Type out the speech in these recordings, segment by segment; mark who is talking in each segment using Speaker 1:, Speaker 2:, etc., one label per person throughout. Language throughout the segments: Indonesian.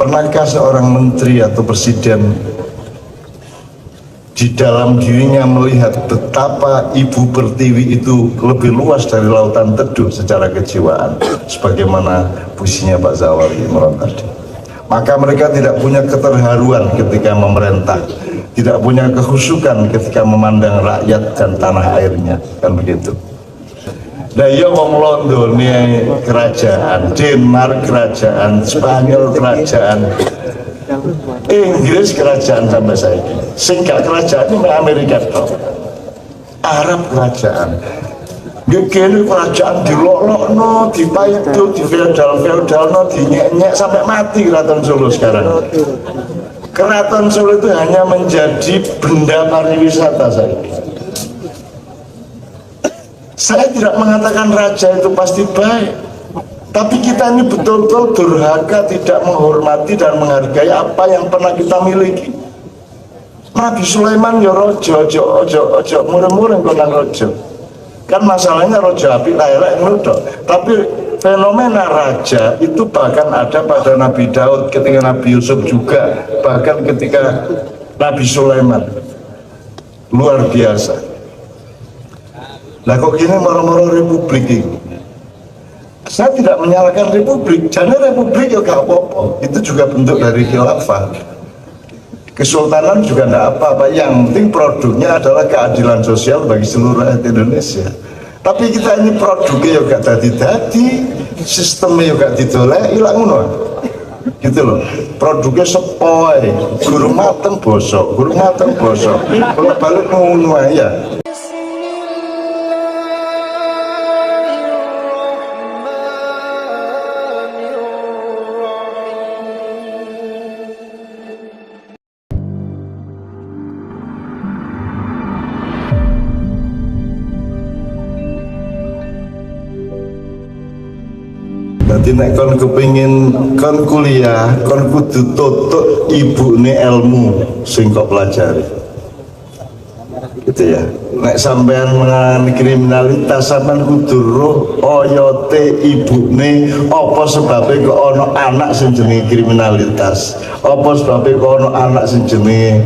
Speaker 1: Pernahkah seorang menteri atau presiden di dalam dirinya melihat betapa Ibu Pertiwi itu lebih luas dari lautan teduh secara kejiwaan, sebagaimana puisinya Pak Zawari Imron tadi? Maka mereka tidak punya keterharuan ketika memerintah, tidak punya kehusukan ketika memandang rakyat dan tanah airnya, kan begitu. Nah iya wong Londo nih kerajaan, Denmark kerajaan, Spanyol kerajaan, Inggris kerajaan sampai saya ini. Sehingga kerajaan ini Amerika toh, Arab kerajaan. Gini kerajaan dilolokno, dipaitu, di feodal-feodalno, dinyek-nyek sampai mati Keraton Solo sekarang. Keraton Solo itu hanya menjadi benda pariwisata saya. Saya tidak mengatakan raja itu pasti baik, tapi kita ini betul-betul durhaka, tidak menghormati dan menghargai apa yang pernah kita miliki. Nabi Sulaiman ya rojo, ojo mureng-mureng konang rojo. Kan masalahnya rojo api layak ngeludok. Tapi fenomena raja itu bahkan ada pada Nabi Daud, ketika Nabi Yusuf juga, bahkan ketika Nabi Sulaiman. Luar biasa. Nah kok gini moro-moro republik ini? Saya tidak menyalahkan republik, jadi republik ya gak apa-apa, itu juga bentuk dari khilafah. Kesultanan juga tidak apa-apa, yang penting produknya adalah keadilan sosial bagi seluruh rakyat Indonesia. Tapi kita ini produknya ya gak dadi-dadi, sistemnya ya gak didoleh, ilang ngono. Gitu loh, produknya sepoi, guru mateng bosok, kalau balik ngono ya. Jadi nek kon kepingin kon kuliah, kon kudu tutuk ibune ilmu sing kok pelajari. Gitu ya. Nek sampean mengani kriminalitas, sampean kudu roh oyote ibune, apa sebabnya kok ono anak sing jenenge kriminalitas, apa sebabnya kok ono anak sing jenenge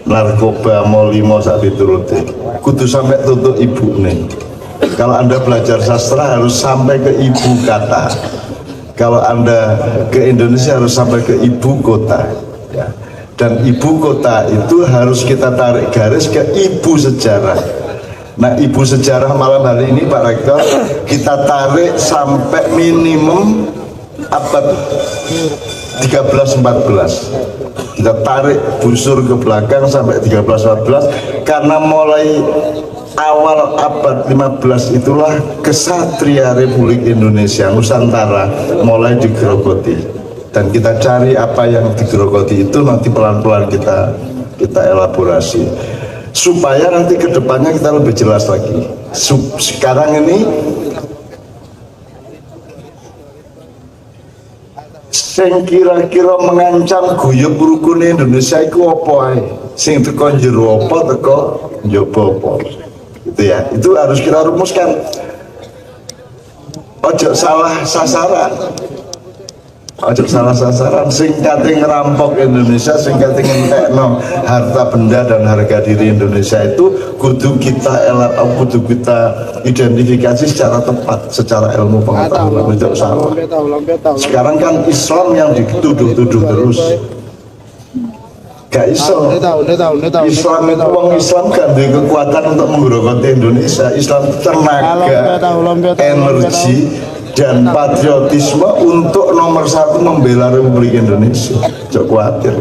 Speaker 1: narkoba, molimo sak piturute. Kudu sampai tutuk ibune. Kalau Anda belajar sastra harus sampai ke ibu kata. Kalau Anda ke Indonesia harus sampai ke ibu kota ya. Dan ibu kota itu harus kita tarik garis ke ibu sejarah. Nah ibu sejarah malam hari ini Pak Rektor kita tarik sampai minimum abad 13-14. Kita tarik busur ke belakang sampai 13-14 karena mulai awal abad 15 itulah kesatria Republik Indonesia Nusantara mulai digerogoti, dan kita cari apa yang digerogoti itu nanti pelan-pelan kita elaborasi supaya nanti kedepannya kita lebih jelas lagi. Sekarang ini sing kira-kira mengancam guyub rukun Indonesia itu apa ae? Sing teko njero apa, teko njaba apa? Gitu ya, itu harus kita rumuskan. Ojo salah sasaran, sing kate ngerampok Indonesia, sing kate ngentekno harta benda dan harga diri Indonesia itu kudu kita identifikasi secara tepat, secara ilmu pengetahuan. Itu salah. Sekarang kan Islam yang dituduh-tuduh terus. Gak iso. Islam itu wong Islam kan ada kekuatan untuk menggerogoti Indonesia. Islam tenaga, energi dan patriotisme untuk nomor satu membela Republik Indonesia. Jangan khawatir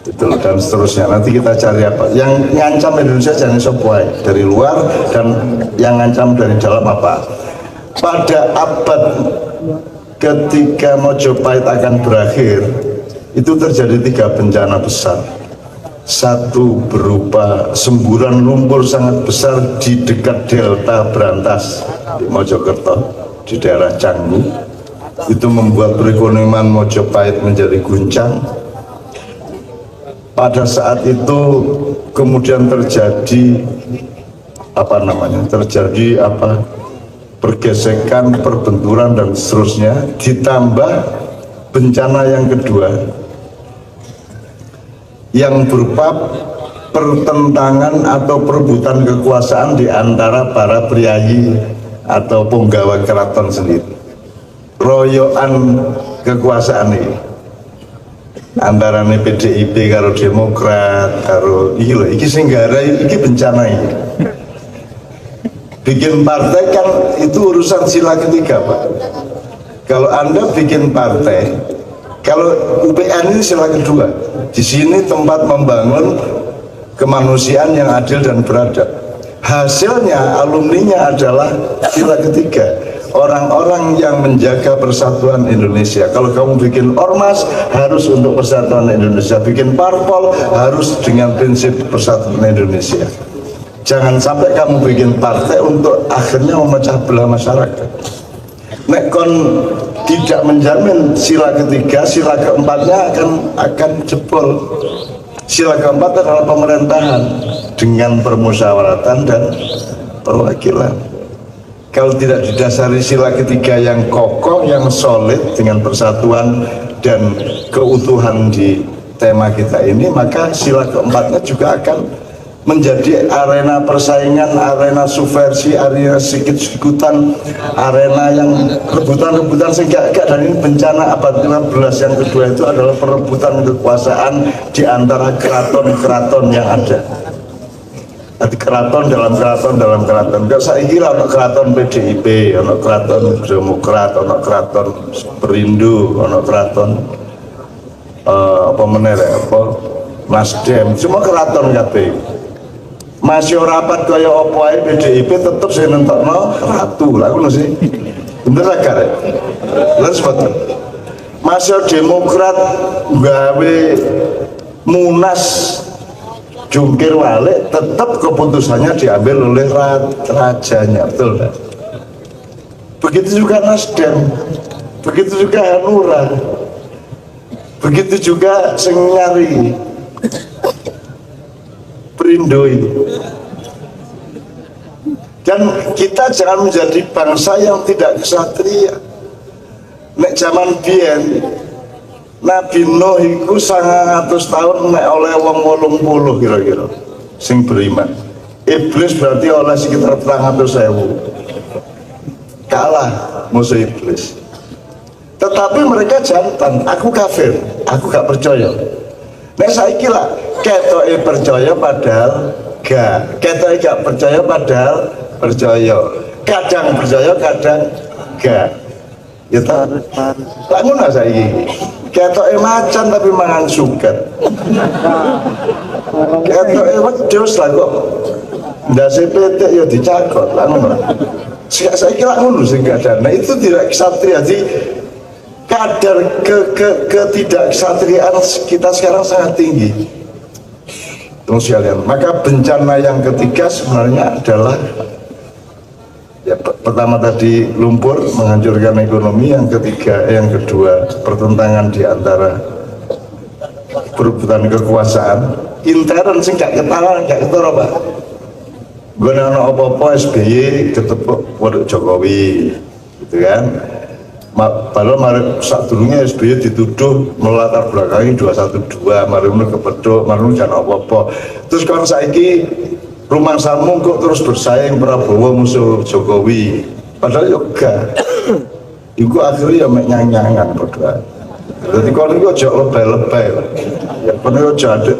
Speaker 1: itu dan seterusnya. Nanti kita cari apa yang ngancam Indonesia, jangan sepuai dari luar, dan yang ngancam dari dalam apa. Pada abad ketika Mojopahit akan berakhir, itu terjadi 3 bencana besar. Satu berupa semburan lumpur sangat besar di dekat delta Brantas di Mojokerto, di daerah Canggu. Itu membuat perekonomian Mojopahit menjadi guncang. Pada saat itu kemudian terjadi pergesekan, perbenturan dan seterusnya, ditambah bencana yang kedua yang berupa pertentangan atau perebutan kekuasaan di antara para priayi atau penggawa keraton sendiri. Royokan kekuasaan ini antara PDIP karo Demokrat karo iki sing garai iki bencana ini. Bikin partai kan itu urusan sila ketiga, Pak. Kalau Anda bikin partai, kalau UPN ini sila kedua. Di sini tempat membangun kemanusiaan yang adil dan beradab. Hasilnya alumninya adalah sila ketiga, orang-orang yang menjaga persatuan Indonesia. Kalau kamu bikin ormas harus untuk persatuan Indonesia, bikin parpol harus dengan prinsip persatuan Indonesia. Jangan sampai kamu bikin partai untuk akhirnya memecah belah masyarakat. Nek kon tidak menjamin sila ketiga, sila keempatnya akan jebol. Sila keempat adalah pemerintahan dengan permusyawaratan dan perwakilan. Kalau tidak didasari sila ketiga yang kokoh, yang solid dengan persatuan dan keutuhan di tema kita ini, maka sila keempatnya juga akan menjadi arena persaingan, arena subversi, arena sikit-sikutan, arena yang rebutan-rebutan sehingga dan ini bencana abad 15 yang kedua itu adalah perebutan kekuasaan di antara keraton-keraton yang ada. Jadi keraton dalam keraton dalam keraton. Kalau saya kira ono keraton PDIP, ono keraton Demokrat, ono keraton Perindo, ono keraton apa meneh apa Nasdem, semua keraton kabeh. Masih rapat kaya apa ae PDIP tetep sing nentokno ratu. Lah ngono sih. Bener ra gak? Lan sebab Masih Demokrat gawe munas jungkir balik, tetap keputusannya diambil oleh rajanya, betul kan? Begitu juga Nasdem, begitu juga Hanura, begitu juga sing nyari Perindo ini. Dan kita jangan menjadi bangsa yang tidak kesatria. Nek zaman biyen Nabi Nuh iku 900 tahun nek oleh wong 80 kira-kira sing beriman. Iblis berarti oleh sekitar 300.000. Kalah musuh iblis. Tetapi mereka jantan, aku kafir, aku gak percaya. Nek saiki lah ketoke percaya padahal gak, ketoke gak percaya padahal percaya. Kadang percaya, kadang gak. Ya ta, tak ngono saiki. Ketoke macan tapi mangan suket. Ketoke wedhus lah kok ndase petek ya dicakot lah ngono. Saiki lak ngono sing gak ada. Nah itu tidak kesatria. Jadi kadar ketidaksatriaan kita sekarang sangat tinggi. Terus sekalian, maka bencana yang ketiga sebenarnya adalah ya, pertama tadi lumpur menghancurkan ekonomi, yang ketiga, yang kedua pertentangan di antara perebutan kekuasaan intern sing gak ketahuan, gak ketara Pak. Gue nana apa-apa SBY ketepuk waduk Jokowi, gitu kan. Padahal mari saat dulunya SBY dituduh melatar belakangi 212, mari kepedok, mari jangan apa-apa. Terus kalau saiki rumah samu kok terus bersaing Prabowo musuh Jokowi, padahal yoga itu akhirnya ya nyang-nyangan berdoa. Jadi kalau itu aja lebay-lebay ya, kalau itu ada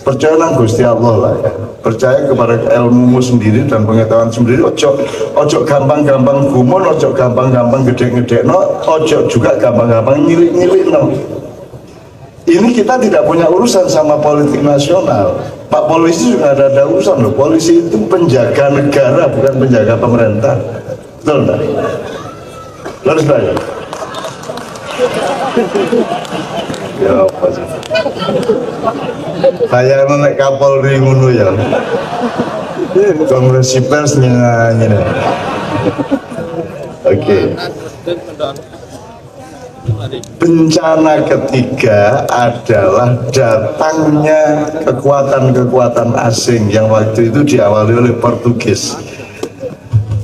Speaker 1: percaya nang Gusti Allah lah ya, percaya kepada ilmumu sendiri dan pengetahuan sendiri. Ojo gampang-gampang gumun, ojo gampang-gampang gede-gede no, ojo juga gampang-gampang nyilik-nyilik no. Ini kita tidak punya urusan sama politik nasional. Pak polisi juga ada urusan loh. Polisi itu penjaga negara, bukan penjaga pemerintah. Betul enggak? Lalu saya. Ya apa sih? Kayak naik Kapolri ngono ya. Kongresi pers nyanyi. Oke. Bencana ketiga adalah datangnya kekuatan-kekuatan asing yang waktu itu diawali oleh Portugis.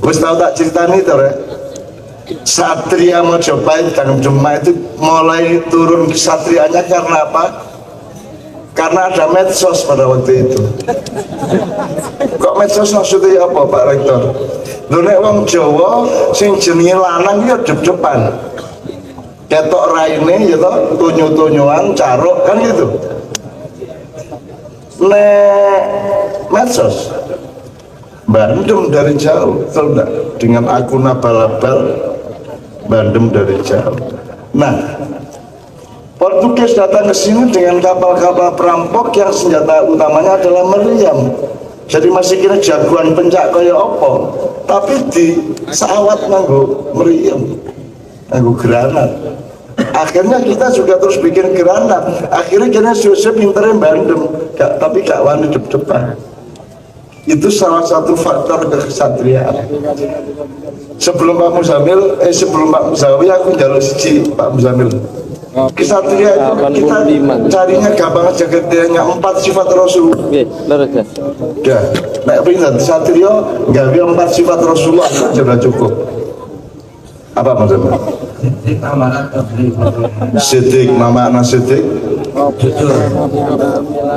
Speaker 1: Wis tahu tak ceritani to, Rek? Satria Mojopahit dan Demak itu mulai turun kesatrianya karena apa? Karena ada medsos pada waktu itu. Kok medsos maksudnya apa Pak Rektor? Lho nek wong Jawa sing jenenge lanang ya dep-depan. Ketok raine ya toh, tunyu-tunyuan, caruk kan gitu. Nek medsos bandem dari jauh, tahu enggak? Dengan akun abal-abal bandem dari jauh. Nah, Portugis datang ke sini dengan kapal-kapal perampok yang senjata utamanya adalah meriam. Jadi masih kira jagoan pencak kaya opo, tapi di sawat nganggo meriam, nganggo granat. Akhirnya kita juga terus bikin granat. Akhirnya kena Joseph pinternya bandem, tapi gak wani dep-depan. Itu salah satu faktor kesatriaan. Sebelum Pak Muzamil, sebelum Pak Muzawi aku jalur siji Pak Muzamil. Kesatria itu kita carinya gampang aja, kriterianya 4 sifat Rasul. Ya, nek pindah kesatria gawe 4 sifat Rasulullah sudah cukup. Apa maksudnya? Sidik, makna sidik.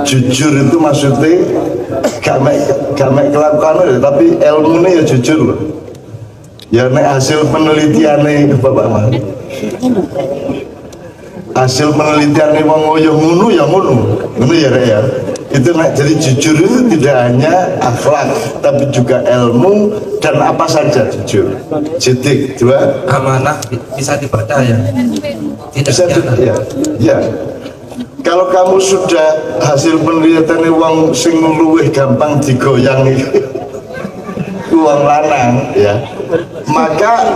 Speaker 1: Jujur itu maksudnya gak mek kelakuan tapi ilmunya ya jujur loh. Ya nek hasil penelitiannya Bapak Mah. Hasil penelitian wong ya ngono ya ngono ya Rek ya. Itu jadi jujur itu tidak hanya akhlak tapi juga ilmu dan apa saja jujur. Sidik, dua
Speaker 2: amanah bisa dipercaya. Tidak
Speaker 1: bisa ya. Kalau kamu sudah hasil penelitian wong sing luwih gampang digoyang uang lanang ya, maka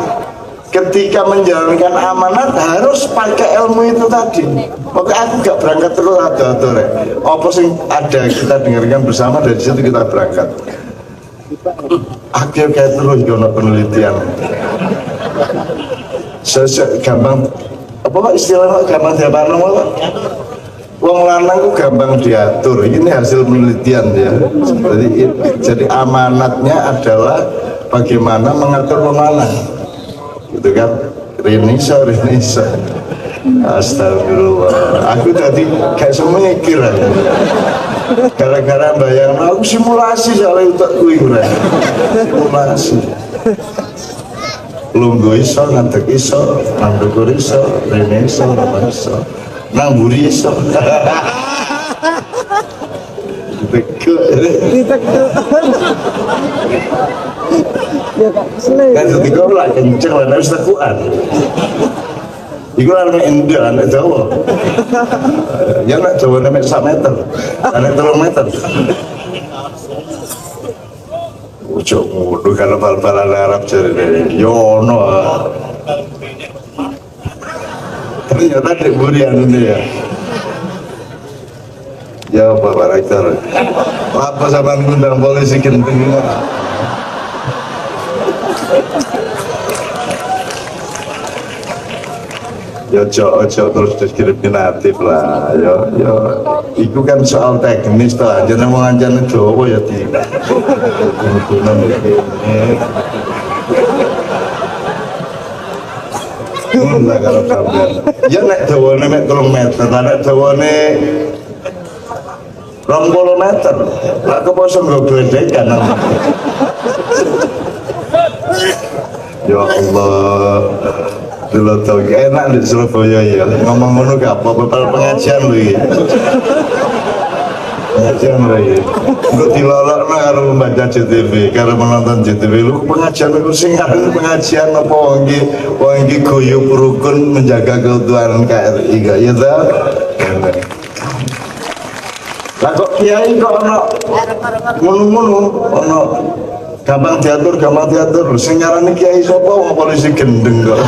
Speaker 1: ketika menjalankan amanat harus pakai ilmu itu tadi. Oke, aku gak berangkat terus ada apa sing ada kita dengarkan bersama, dari situ kita berangkat. Aku kayak terus jono penelitian. Gampang apa Pak istilahnya, gampang diapano Pak? Wong lanang ku gampang diatur. Ini hasil penelitian ya. Jadi amanatnya adalah bagaimana mengatur wong lanang. Gitu kan, Renisa astagfirullah, aku tadi kayak semikir aja gara-gara bayang aku simulasi soalnya utak gue simulasi lunggu iso, ngantek iso, nangdukur iso, Renisa nangburi iso kan ketika lah kenceng lah, harus takuan itu lah India, anak Jawa ya anak Jawa namanya 1 meter anak 3 meter ucap mudu kalau bal-balan Arab jadi yono ternyata di burian ini ya Bapak Rektor apa sama ngundang polisi genting ya ojo terus diskriminatif lah ya itu kan soal teknis toh aja mau ngancam Jawa ya tidak enggak kalau sampai ya nek dawane mek 3 meter nek dawane 20 meter lak keposo nggo gledekan ya Allah dulu tau enak di Surabaya ya ngomong ngono gak apa-apa pengajian lho pengajian lho untuk dilolok karo membaca JTV karo menonton JTV lu pengajian lu sing arep pengajian apa wong iki guyub rukun menjaga keutuhan KRI gak ya ta lah kok kiai kok ono ngono-ngono ono gampang diatur sing nyarani kiai sapa wong polisi gendeng kok.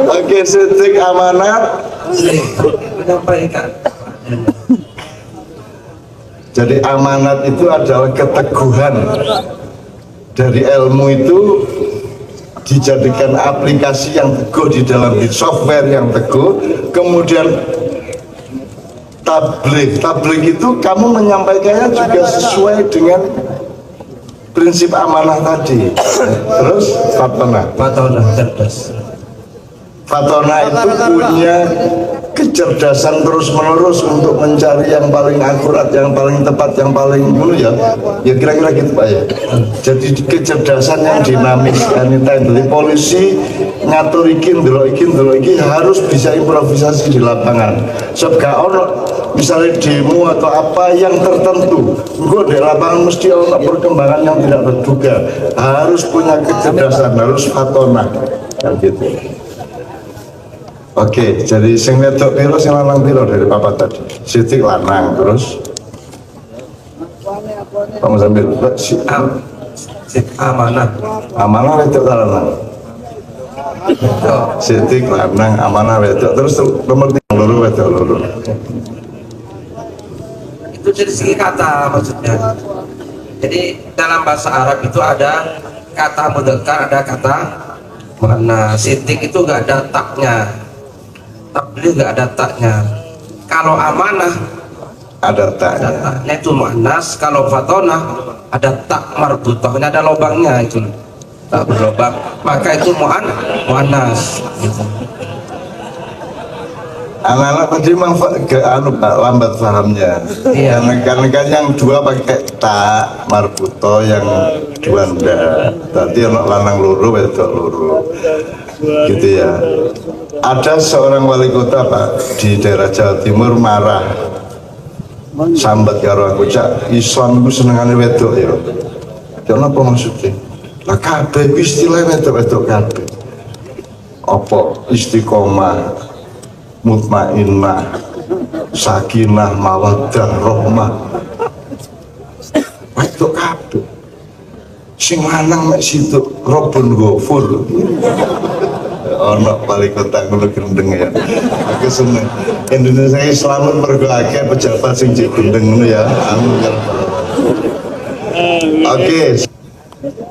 Speaker 1: Oke, sidik amanat
Speaker 2: menyampaikan.
Speaker 1: Jadi amanat itu adalah keteguhan dari ilmu itu dijadikan aplikasi yang teguh di dalam software yang teguh. Kemudian tabligh itu kamu menyampaikannya juga sesuai dengan prinsip amanah tadi. Terus fatona.
Speaker 2: Fatona cerdas.
Speaker 1: Fatona itu punya kecerdasan terus menerus untuk mencari yang paling akurat, yang paling tepat, yang paling dulu ya kira-kira gitu Pak ya. Jadi kecerdasan yang dinamis kan dari polisi ngatur ikin delok iki harus bisa improvisasi di lapangan. Sebab gak ono misalnya demo atau apa yang tertentu, engko di lapangan mesti ono perkembangan yang tidak terduga. Harus punya kecerdasan, harus fatona kan gitu. Oke, jadi sing wedok piro sing lanang piro dari papa tadi? Siti lanang terus. Kamu sambil
Speaker 2: Amanah.
Speaker 1: amanah wedok lanang. Siti lanang amanah wedok terus nomor 3 loro wedok loro.
Speaker 2: Itu dari segi kata maksudnya. Jadi dalam bahasa Arab itu ada kata mudzakkar, ada kata muannas. Sitik itu nggak ada taknya. Tabligh nggak ada taknya. Kalau amanah
Speaker 1: Ada tak?
Speaker 2: ada taknya itu muannas. Kalau fatona ada tak marbutahnya, ada lubangnya itu tak berlubang, maka itu muannas gitu.
Speaker 1: Anak-anak tadi memang ke Pak lambat pahamnya.
Speaker 2: Iya.
Speaker 1: Karena kan yang dua pakai tak marbuto, yang dua ndak. Tadi anak lanang loro wedok loro. Gitu ya. Ada seorang wali kota Pak di daerah Jawa Timur marah sambat karo aku, cak Islam itu senengane wedok ya. Kenapa maksudnya? Lah kabeh istilah wedok-wedok kabeh. Apa istiqomah, mutmainnah, sakinah, mawaddah, rahmah. Wedok kabeh. Sing lanang mek situ Rabbun Ghafur. Ono wali kota ngono gendeng ya. Aku seneng. Indonesia iki selamat mergo akeh pejabat sing jek gendeng ngono ya. Oke.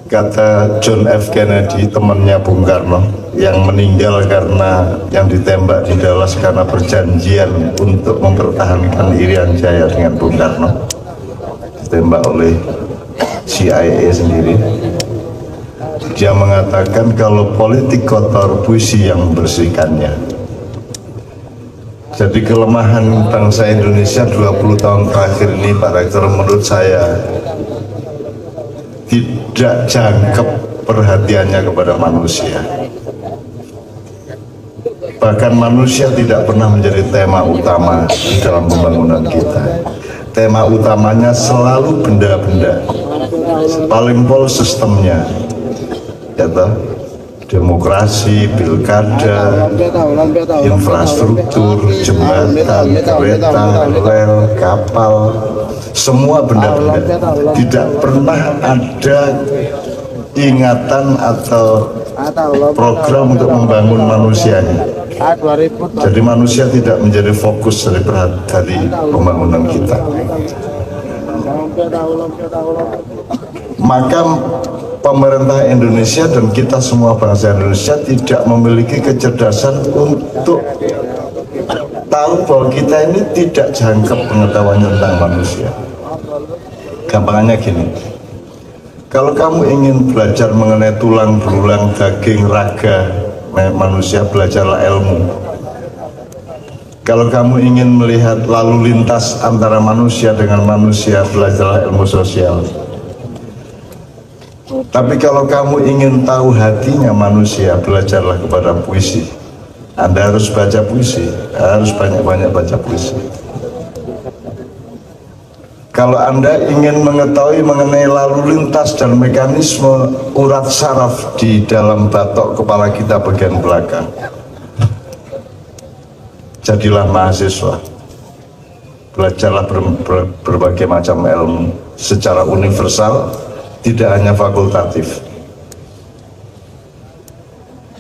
Speaker 1: Kata John F. Kennedy, temannya Bung Karno yang meninggal karena yang ditembak di Dallas karena perjanjian untuk mempertahankan Irian Jaya dengan Bung Karno, ditembak oleh CIA sendiri. Dia mengatakan kalau politik kotor, puisi yang membersihkannya. Jadi kelemahan bangsa Indonesia 20 tahun terakhir ini Pak Rektor menurut saya tidak jangkep perhatiannya kepada manusia. Bahkan manusia tidak pernah menjadi tema utama di dalam pembangunan kita. Tema utamanya selalu benda-benda, paling pol sistemnya, yaitu demokrasi, pilkada, infrastruktur, jembatan, kereta, rel, kapal, semua benda-benda. Tidak pernah ada ingatan atau program untuk membangun manusianya. Jadi manusia tidak menjadi fokus dari pembangunan kita. Maka pemerintah Indonesia dan kita semua bangsa Indonesia tidak memiliki kecerdasan untuk tahu bahwa kita ini tidak jangkep pengetahuan tentang manusia. Gampangnya gini, kalau kamu ingin belajar mengenai tulang, belulang, daging, raga manusia, belajarlah ilmu. Kalau kamu ingin melihat lalu lintas antara manusia dengan manusia, belajarlah ilmu sosial. Tapi kalau kamu ingin tahu hatinya manusia, belajarlah kepada puisi. Anda harus baca puisi, harus banyak-banyak baca puisi. Kalau Anda ingin mengetahui mengenai lalu lintas dan mekanisme urat saraf di dalam batok kepala kita bagian belakang, jadilah mahasiswa. Belajarlah berbagai macam ilmu secara universal, tidak hanya fakultatif.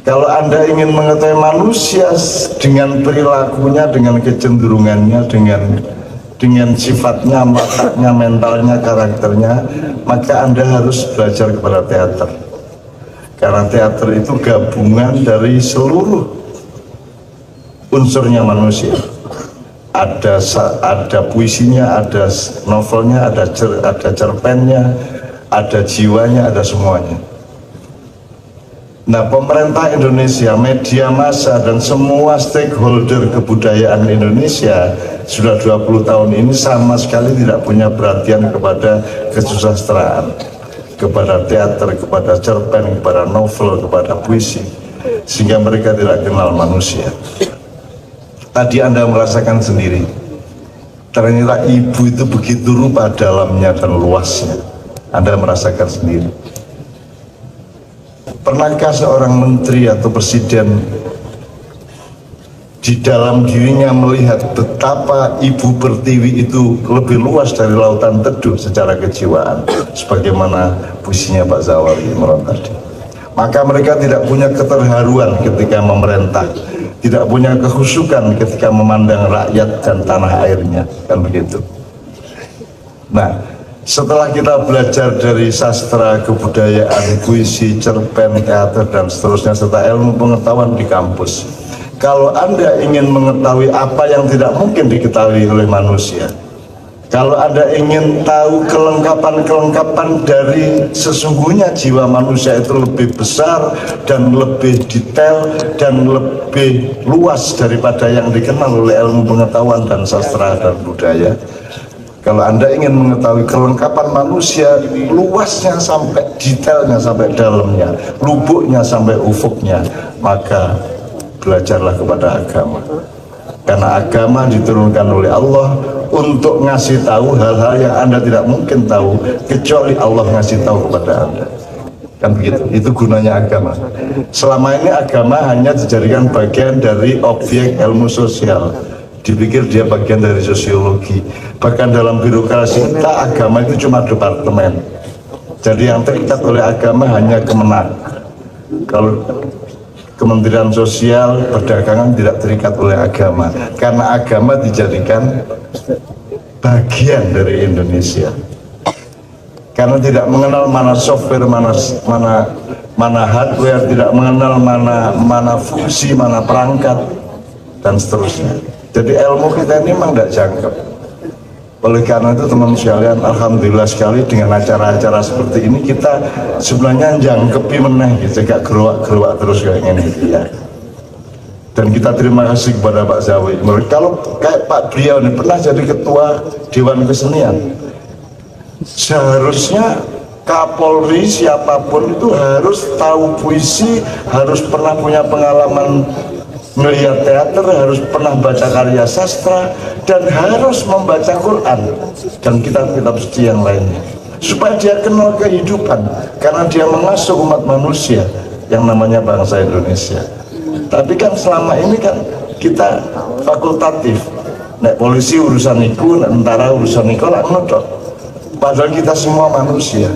Speaker 1: Kalau Anda ingin mengetahui manusia dengan perilakunya, dengan kecenderungannya, dengan sifatnya, wataknya, mentalnya, karakternya, maka Anda harus belajar kepada teater. Karena teater itu gabungan dari seluruh unsurnya manusia. Ada puisinya, ada novelnya, ada cerpennya, ada jiwanya, ada semuanya. Nah, pemerintah Indonesia, media massa, dan semua stakeholder kebudayaan Indonesia sudah 20 tahun ini sama sekali tidak punya perhatian kepada kesusastraan, kepada teater, kepada cerpen, kepada novel, kepada puisi, sehingga mereka tidak kenal manusia. Tadi Anda merasakan sendiri, ternyata ibu itu begitu rupa dalamnya dan luasnya. Anda merasakan sendiri. Pernahkah seorang menteri atau presiden di dalam dirinya melihat betapa Ibu Pertiwi itu lebih luas dari lautan teduh secara kejiwaan, sebagaimana puisinya Pak Zawawi Imron tadi? Maka mereka tidak punya keterharuan ketika memerintah, tidak punya kehusukan ketika memandang rakyat dan tanah airnya, kan begitu. Nah, setelah kita belajar dari sastra, kebudayaan, puisi, cerpen, teater, dan seterusnya, serta ilmu pengetahuan di kampus, kalau Anda ingin mengetahui apa yang tidak mungkin diketahui oleh manusia, kalau Anda ingin tahu kelengkapan-kelengkapan dari sesungguhnya jiwa manusia itu lebih besar dan lebih detail dan lebih luas daripada yang dikenal oleh ilmu pengetahuan dan sastra dan budaya. Kalau Anda ingin mengetahui kelengkapan manusia, luasnya sampai detailnya, sampai dalamnya, lubuknya sampai ufuknya, maka belajarlah kepada agama. Karena agama diturunkan oleh Allah untuk ngasih tahu hal-hal yang Anda tidak mungkin tahu, kecuali Allah ngasih tahu kepada Anda. Kan begitu, itu gunanya agama. Selama ini agama hanya dijadikan bagian dari objek ilmu sosial, dipikir dia bagian dari sosiologi. Bahkan dalam birokrasi kita, agama itu cuma departemen. Jadi yang terikat oleh agama hanya Kemenak. Kalau Kementerian Sosial, Perdagangan tidak terikat oleh agama, karena agama dijadikan bagian dari Indonesia. Karena tidak mengenal mana software, mana hardware, tidak mengenal mana fungsi, mana perangkat, dan seterusnya. Jadi ilmu kita ini memang tidak jangkep. Oleh karena itu teman sekalian, alhamdulillah sekali dengan acara-acara seperti ini kita sebenarnya jangkepi meneh gitu, gak gerowak terus kayak gini ya. Dan kita terima kasih kepada Pak Zawawi. Kalau kayak Pak beliau ini pernah jadi ketua Dewan Kesenian, seharusnya Kapolri siapapun itu harus tahu puisi, harus pernah punya pengalaman melihat teater, harus pernah baca karya sastra, dan harus membaca Quran dan kitab-kitab suci yang lainnya, supaya dia kenal kehidupan, karena dia mengasuh umat manusia yang namanya bangsa Indonesia. Tapi kan selama ini kan kita fakultatif, nek polisi urusan iku, nek tentara urusan iku lah ngono. Padahal kita semua manusia.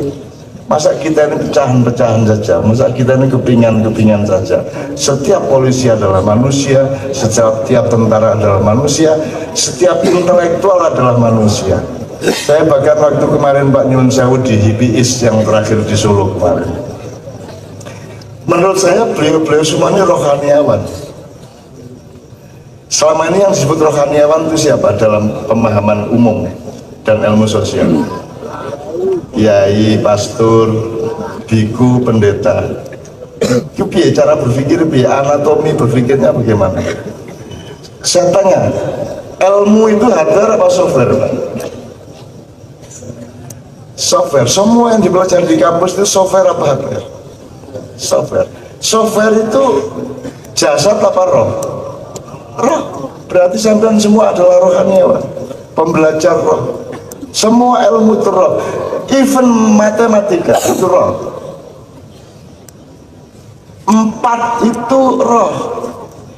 Speaker 1: Masa kita ini pecahan-pecahan saja, masa kita ini kepingan-kepingan saja. Setiap polisi adalah manusia, setiap tentara adalah manusia, setiap intelektual adalah manusia. Saya bahkan waktu kemarin Pak Nyun Sewu di HIPIIS yang terakhir di Solo kemarin, menurut saya beliau-beliau semuanya rohaniawan. Selama ini yang disebut rohaniawan itu siapa dalam pemahaman umum dan ilmu sosial? Kiai, pastor, biku, pendeta. Itu cara berpikir, anatomi berpikirnya bagaimana? Saya tanya, ilmu itu hardware apa software, Pak? Software. Semua yang dipelajari di kampus itu software apa hardware? Software. Software itu jasad apa roh? Roh. Berarti sampean semua adalah rohaniawan, pembelajar roh. Semua ilmu itu roh. Even matematika itu roh. 4 itu roh.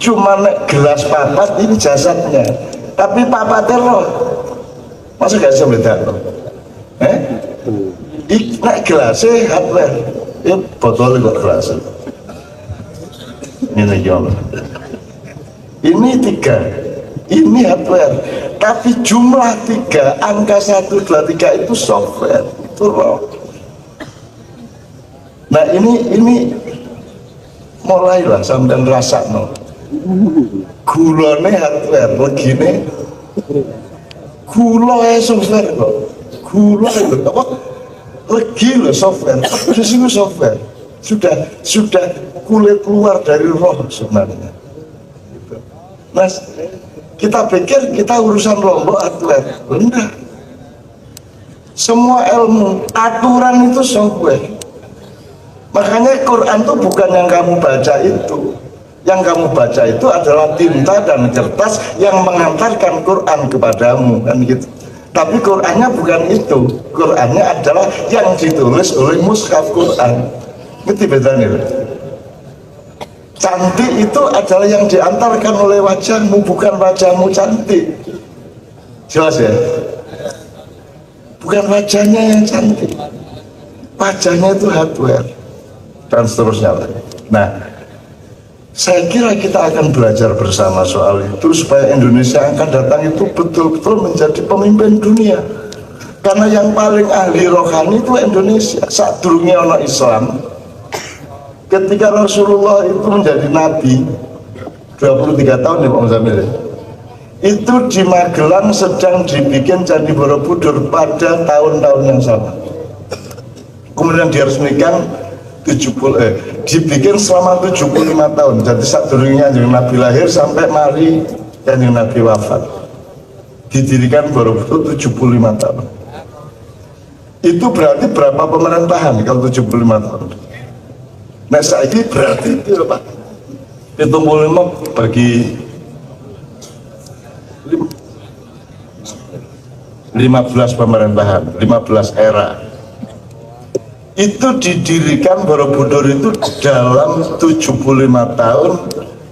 Speaker 1: Cuma nek gelas papat ini jasadnya, tapi papatnya roh. Masa gak bisa beda roh? Nek gelasnya hardware, botolnya kok gelas. Ini Allah. Ini 3, ini hardware. Tapi jumlah 3, angka 1, 2, 3 itu software, itu roh. Nah ini mulailah sampai rasa no. Gulone hardware, begini gula software kok. Gula itu apa? legi loh software, terus itu software sudah kulit luar dari roh sebenarnya. Gitu. Mas, kita pikir kita urusan Lombok hardware, enggak. Semua ilmu aturan itu software. Makanya Quran itu bukan yang kamu baca itu. Yang kamu baca itu adalah tinta dan kertas yang mengantarkan Quran kepadamu, kan gitu. Tapi Qurannya bukan itu. Qurannya adalah yang ditulis oleh mushaf Quran. Ngerti bedanya? Cantik itu adalah yang diantarkan oleh wajahmu, bukan wajahmu cantik. Jelas ya? Bukan wajahnya yang cantik, wajahnya itu hardware dan seterusnya. Nah, saya kira kita akan belajar bersama soal itu supaya Indonesia yang akan datang itu betul-betul menjadi pemimpin dunia. Karena yang paling ahli rohani itu Indonesia. Saat durungnya ono Islam, ketika Rasulullah itu menjadi nabi 23 tahun ya Pak Muzamil, itu di Magelang sedang dibikin Candi Borobudur pada tahun-tahun yang sama. Kemudian diresmikan dibikin selama 75 tahun. Jadi saat durungnya Nabi lahir sampai mari Kanjeng Nabi wafat, didirikan Borobudur 75 tahun. Itu berarti berapa pemerintahan kalau 75 tahun? Nah saiki berarti itu Pak 75 bagi 15 pemerintahan, 15 era. Itu didirikan Borobudur itu dalam 75 tahun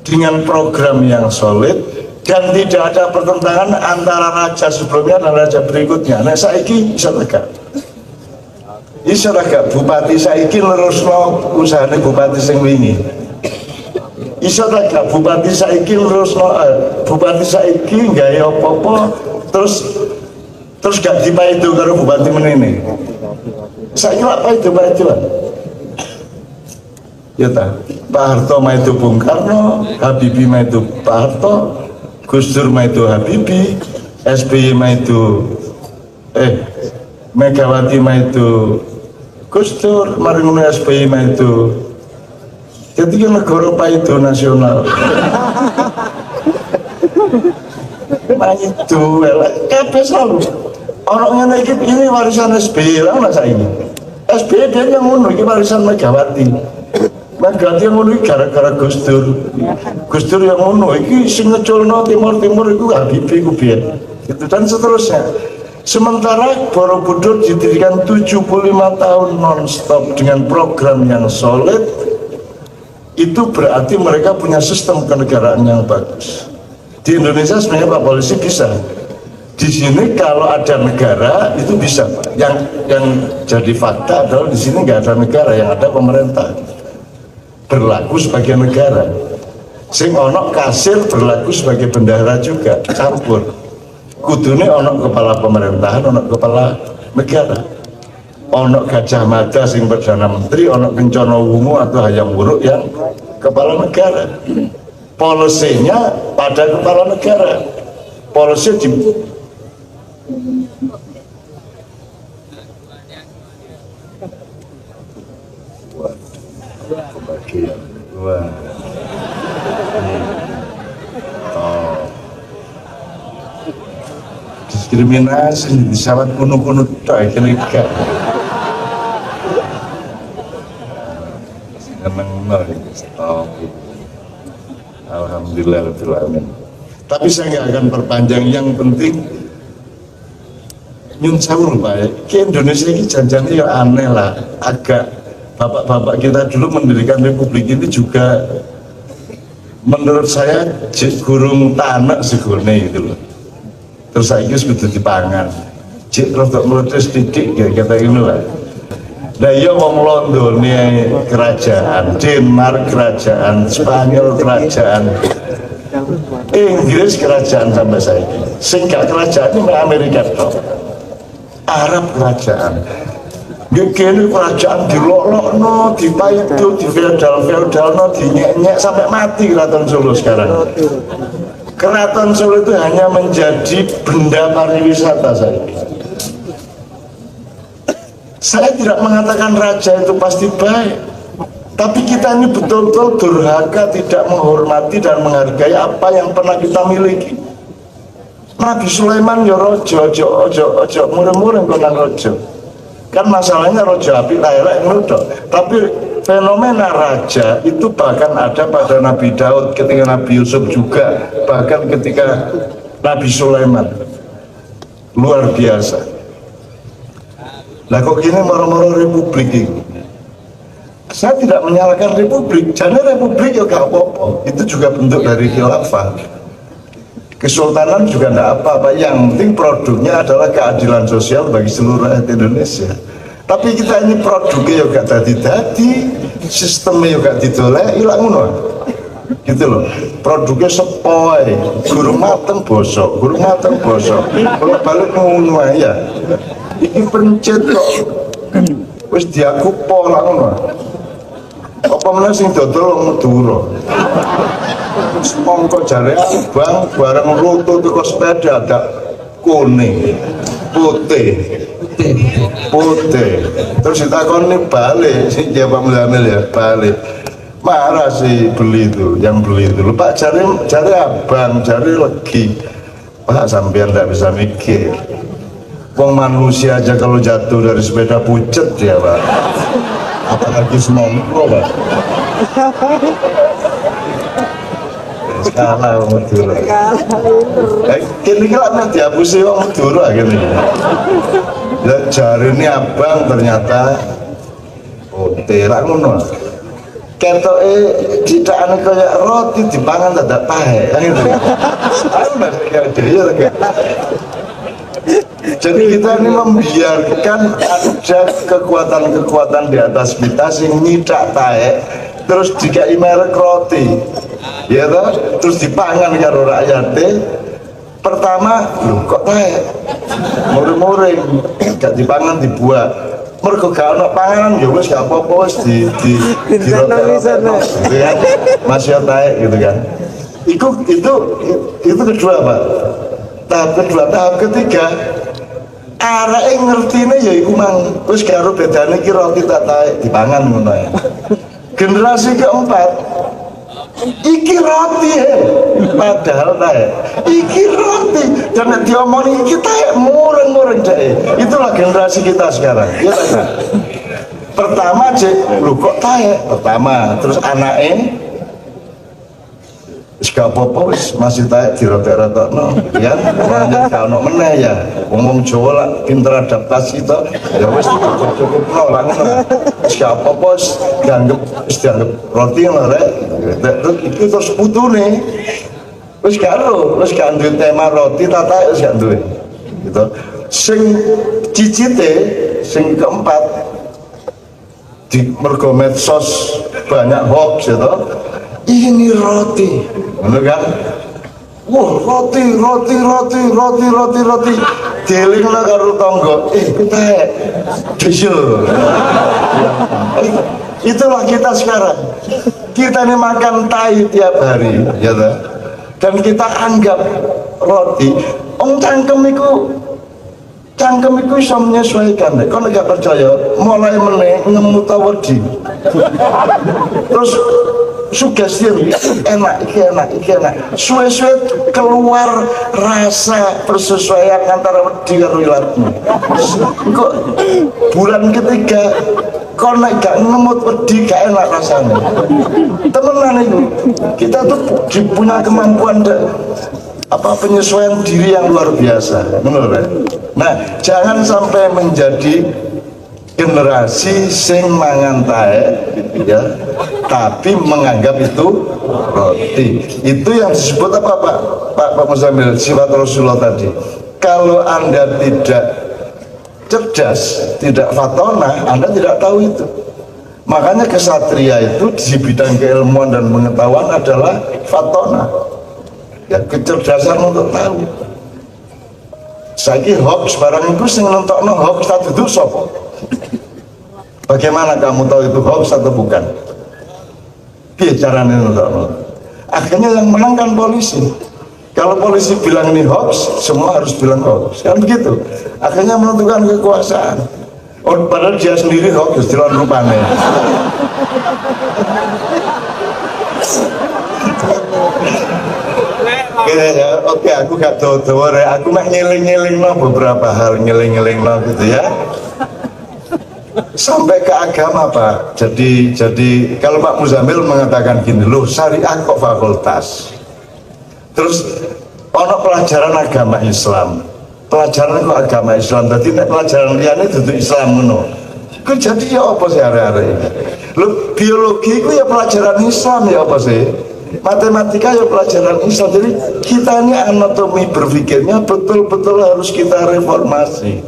Speaker 1: dengan program yang solid dan tidak ada pertentangan antara raja sebelumnya dan raja berikutnya. Nah saiki bisa tegak. Iso tegak bupati saiki nerusno usahane bupati sing wingi. Iso tegak bupati saiki nerusno bupati saiki gawe apa-apa terus gak dipaido karo bupati menene. Saiki lak paido lah. Ya ta, Pak Harto maido Bung Karno, Habibie maido Pak Harto, Gus Dur maido Habibie, SBY maido Megawati maido Gus Dur, mari ngono SBY maido. Jadi kan negara paido nasional. Maido kabeh selalu. Orangnya ini warisan SBY lah masa ini. SBY dia yang ngono iki warisan Megawati. Megawati yang ngono gara-gara Gus Dur. Gus Dur yang ngono iki sing ngeculno timur-timur iku Habibie ku biyen. Gitu dan seterusnya. Sementara Borobudur didirikan 75 tahun non-stop dengan program yang solid. Itu berarti mereka punya sistem kenegaraan yang bagus. Di Indonesia sebenarnya Pak Polisi bisa. Di sini kalau ada negara itu bisa, Pak. Yang jadi fakta adalah di sini nggak ada negara, yang ada pemerintah berlaku sebagai negara. Sing ono kasir berlaku sebagai bendahara juga, campur. Kudune ono kepala pemerintahan, ono kepala negara. Ono Gajah Mada sing perdana menteri, ono Kencana Wungu atau Hayam Wuruk yang kepala negara. Polisinya pada kepala negara. Polisi di kebagian dua diskriminasi di sawat kuno-kuno tak kira-kira alhamdulillah. Tapi saya nggak akan perpanjang, yang penting nyun sawur Pak, ke Indonesia ini janjane ya aneh lah, agak bapak-bapak kita dulu mendirikan republik ini juga menurut saya gurung tanek segone gitu loh. Terus saya sudah dipangan cik rotok meletus titik ya kata ini lah. Nah iya wong London kerajaan, Denmark kerajaan, Spanyol kerajaan, Inggris kerajaan sampai saya sehingga kerajaan ini Amerika toh. Arab kerajaan, gini kerajaan dilolokno, dipaido, di feodal-feodalno, dinyek-nyek sampai mati Keraton Solo sekarang. Keraton Solo itu hanya menjadi benda pariwisata saja. Saya tidak mengatakan raja itu pasti baik, tapi kita ini betul-betul durhaka, tidak menghormati dan menghargai apa yang pernah kita miliki. Nabi Sulaiman ya rojo, ojo mureng-mureng konan rojo. Kan masalahnya rojo api layak ngeludok. Tapi fenomena raja itu bahkan ada pada Nabi Daud, ketika Nabi Yusuf juga, bahkan ketika Nabi Sulaiman. Luar biasa. Nah kok gini moro-moro republik ini? Saya tidak menyalahkan republik, jadi republik ya gak apa-apa. Itu juga bentuk dari khilafah. Kesultanan juga tidak apa-apa, yang penting produknya adalah keadilan sosial bagi seluruh rakyat Indonesia. Tapi kita ini produknya juga dadi-dadi, sistemnya juga ditolak, hilang ngono. Gitu loh, produknya sepoi, guru mateng bosok, kalau balik ngono ya. Iki pencet kok, wis diaku pola ngono. Apa meneh sing dodol Madura. Mongko jare abang bareng rutut teko sepeda ada kuning, putih. Terus ditakoni balik, si Jawa Muzamil ya balik. Marah sih beli itu, yang beli itu. Pak cari abang, cari lagi. Pak sampean tidak bisa mikir. Wong manusia aja kalau jatuh dari sepeda pucet ya Pak. Apalagi semongko Pak. Kalah wong Madura. Kini kan dihapusi wong Madura gini. Ya jari ini abang ternyata terak ngono. Ketoke didakane kaya roti dipangan dadak pahe. Gitu. Aku masih kira jadi kita ini membiarkan ada kekuatan-kekuatan di atas kita sing nyidak taek terus dikai merek roti ya toh, terus dipangan karo rakyate. Pertama lho kok taek muring-muring gak dipangan dibuat mergo gak ono panganan ya wis gak apa-apa wis di ya masih taek gitu kan. Itu kedua Pak. Tahap ketiga areke ngertine ya iku mang wis karo bedane iki roti tak taek dipangan ngono ya. Generasi keempat iki roti padahal taek iki roti dan nek diomongi iki taek mureng-mureng jae. Itulah generasi kita sekarang ya tak? Pertama cek lu kok taek pertama terus anake gak apa-apa wis masih taek dirotek-rotokno ya lanjut gak ono meneh ya wong Jawa lah pinter adaptasi to ya wis cukup-cukupno lah ngono wis gak apa-apa wis dianggap roti ngono rek itu terus putune wis gak duwe tema roti tak taek wis gak duwe gitu. Sing cicite sing keempat di mergo medsos banyak hoax ya toh. Ini roti, bener kan? Wah roti, dealing lah karo tonggo. Taek, itulah kita sekarang. Kita ini makan tai tiap hari, ya toh? Dan kita anggap roti. Cangkem iku iso menyesuaikan. Kau nggak percaya? Mulai meneh ngemut wedi. Terus sugesti enak. Suwe-suwe keluar rasa persesuaian antara wedi karo ilatmu. Kok bulan ketiga kau naik gak ngemut wedi gak enak rasanya. Temenan itu kita tuh punya kemampuan penyesuaian diri yang luar biasa, menurut. Nah, jangan sampai menjadi generasi sing mangan taek ya, tapi menganggap itu roti. Itu yang disebut apa Pak Muzamil, sifat Rasulullah tadi. Kalau Anda tidak cerdas, tidak fatona, Anda tidak tahu itu. Makanya kesatria itu di bidang keilmuan dan pengetahuan adalah fatona. Ya, kecerdasan untuk tahu. Saiki hoax barang itu sing nentokno hoax tak duduk sapa? Bagaimana kamu tahu itu hoax atau bukan? Piye carane nentokno? Akhirnya yang menang kan polisi. Kalau polisi bilang ini hoax, semua harus bilang hoax. Kan begitu. Akhirnya menentukan kekuasaan. Oh, padahal dia sendiri kok istilah rupanya. Oke, aku gak tahu aku mah ngiling-ngiling beberapa hal, ngiling-ngiling gitu ya. Sampai ke agama Pak. Jadi kalau Pak Muzamil mengatakan gini, loh syariah kok fakultas. Terus ono pelajaran agama Islam. Pelajaran kok agama Islam. Tadi pelajaran liane itu Islam ngono. Kok jadi ya apa sih hari-hari ini? Loh biologi itu ya pelajaran Islam ya apa sih? Matematika ya pelajaran Islam. Jadi kita ini anatomi berpikirnya betul-betul harus kita reformasi.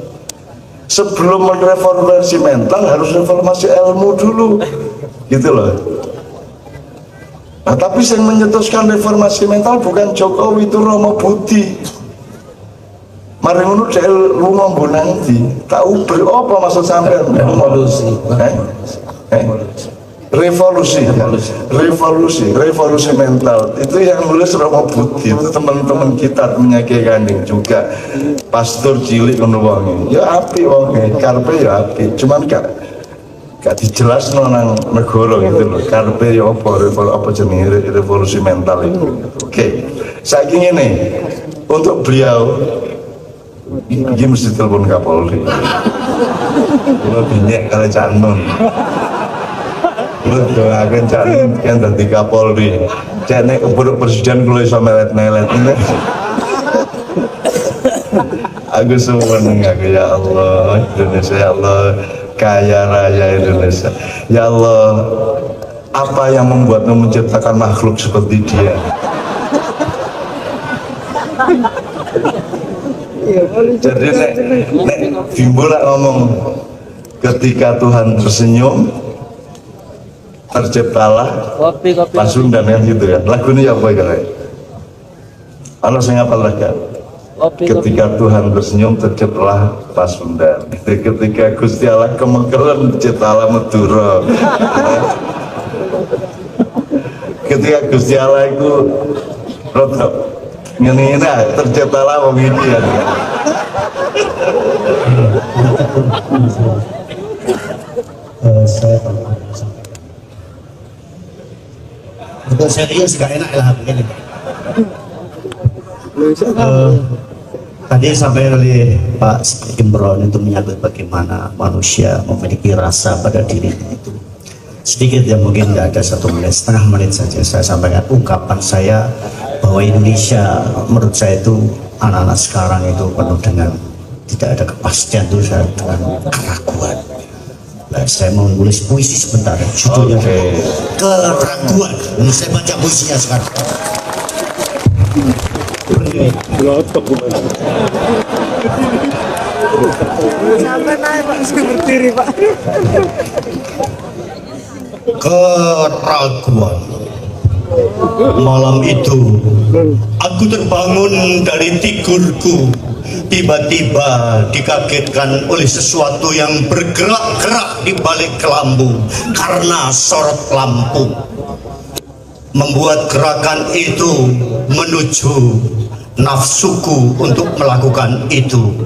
Speaker 1: Sebelum mereformasi mental harus reformasi ilmu dulu, gitu loh. Nah, tapi yang menyetuskan reformasi mental bukan Jokowi, itu Romo Budi. Mari ngono dhek lunga mbok nanti. Tahu apa maksud sampean?
Speaker 2: Revolusi.
Speaker 1: Revolusi mental. Itu yang nulis Romo Budi. Itu teman-teman kita punya Kiai Kanding juga. Pastor cilik ngono wong. Ya apik wong, karpe ya apik. Cuman gak dijelasno nang negara gitu loh. Karpe ya apa jenenge revolusi mental itu. Oke. Saiki ngene. Untuk beliau ini mesti telepon Kapolri. Kalau binyak kalau Canun, lu doakan Canun yang dari Kapolri. Cek keburu presiden kalau iso melet-melet ini. Aku seneng aku ya Allah Indonesia ya Allah kaya raya Indonesia ya Allah. Apa yang membuatmu menciptakan makhluk seperti dia? Jadi nek Bimbo lah ngomong ketika Tuhan tersenyum terciptalah Pasundan kan gitu kan. Lagu ini apa ya? Ana sing apa lagi? Ketika Tuhan tersenyum terciptalah Pasundan. Ketika Gusti Allah kemengkelen terciptalah Madura. Ketika Gusti Allah itu rotok ngene terciptalah wong iki ya.
Speaker 3: Untuk serius gak enak lah begini. Tadi sampai oleh Pak Imron itu menyebut bagaimana manusia memiliki rasa pada dirinya itu. Sedikit ya, mungkin tidak ada 1 menit, setengah menit saja saya sampaikan ungkapan saya bahwa Indonesia menurut saya itu anak-anak sekarang itu penuh dengan tidak ada kepastian, itu dengan keraguan. Nah, saya mau nulis puisi sebentar, judulnya Keraguan. Ini saya baca puisinya sekarang.
Speaker 4: Sampai naik Pak, saya berdiri Pak.
Speaker 3: Keraguan. Malam itu aku terbangun dari tidurku, tiba-tiba dikagetkan oleh sesuatu yang bergerak-gerak di balik kelambu karena sorot lampu. Membuat gerakan itu menuju nafsuku untuk melakukan itu.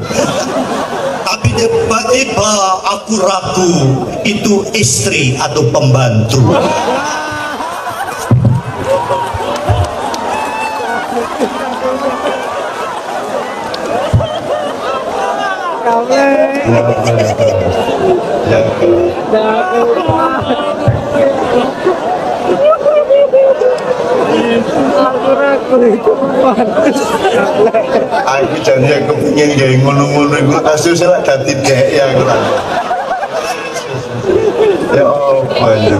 Speaker 3: Tapi tiba-tiba aku ragu itu istri atau pembantu.
Speaker 1: Aku janji aku pengen gaya ngono-ngono itu kasus saya dati dek ya aku. Ya apa ya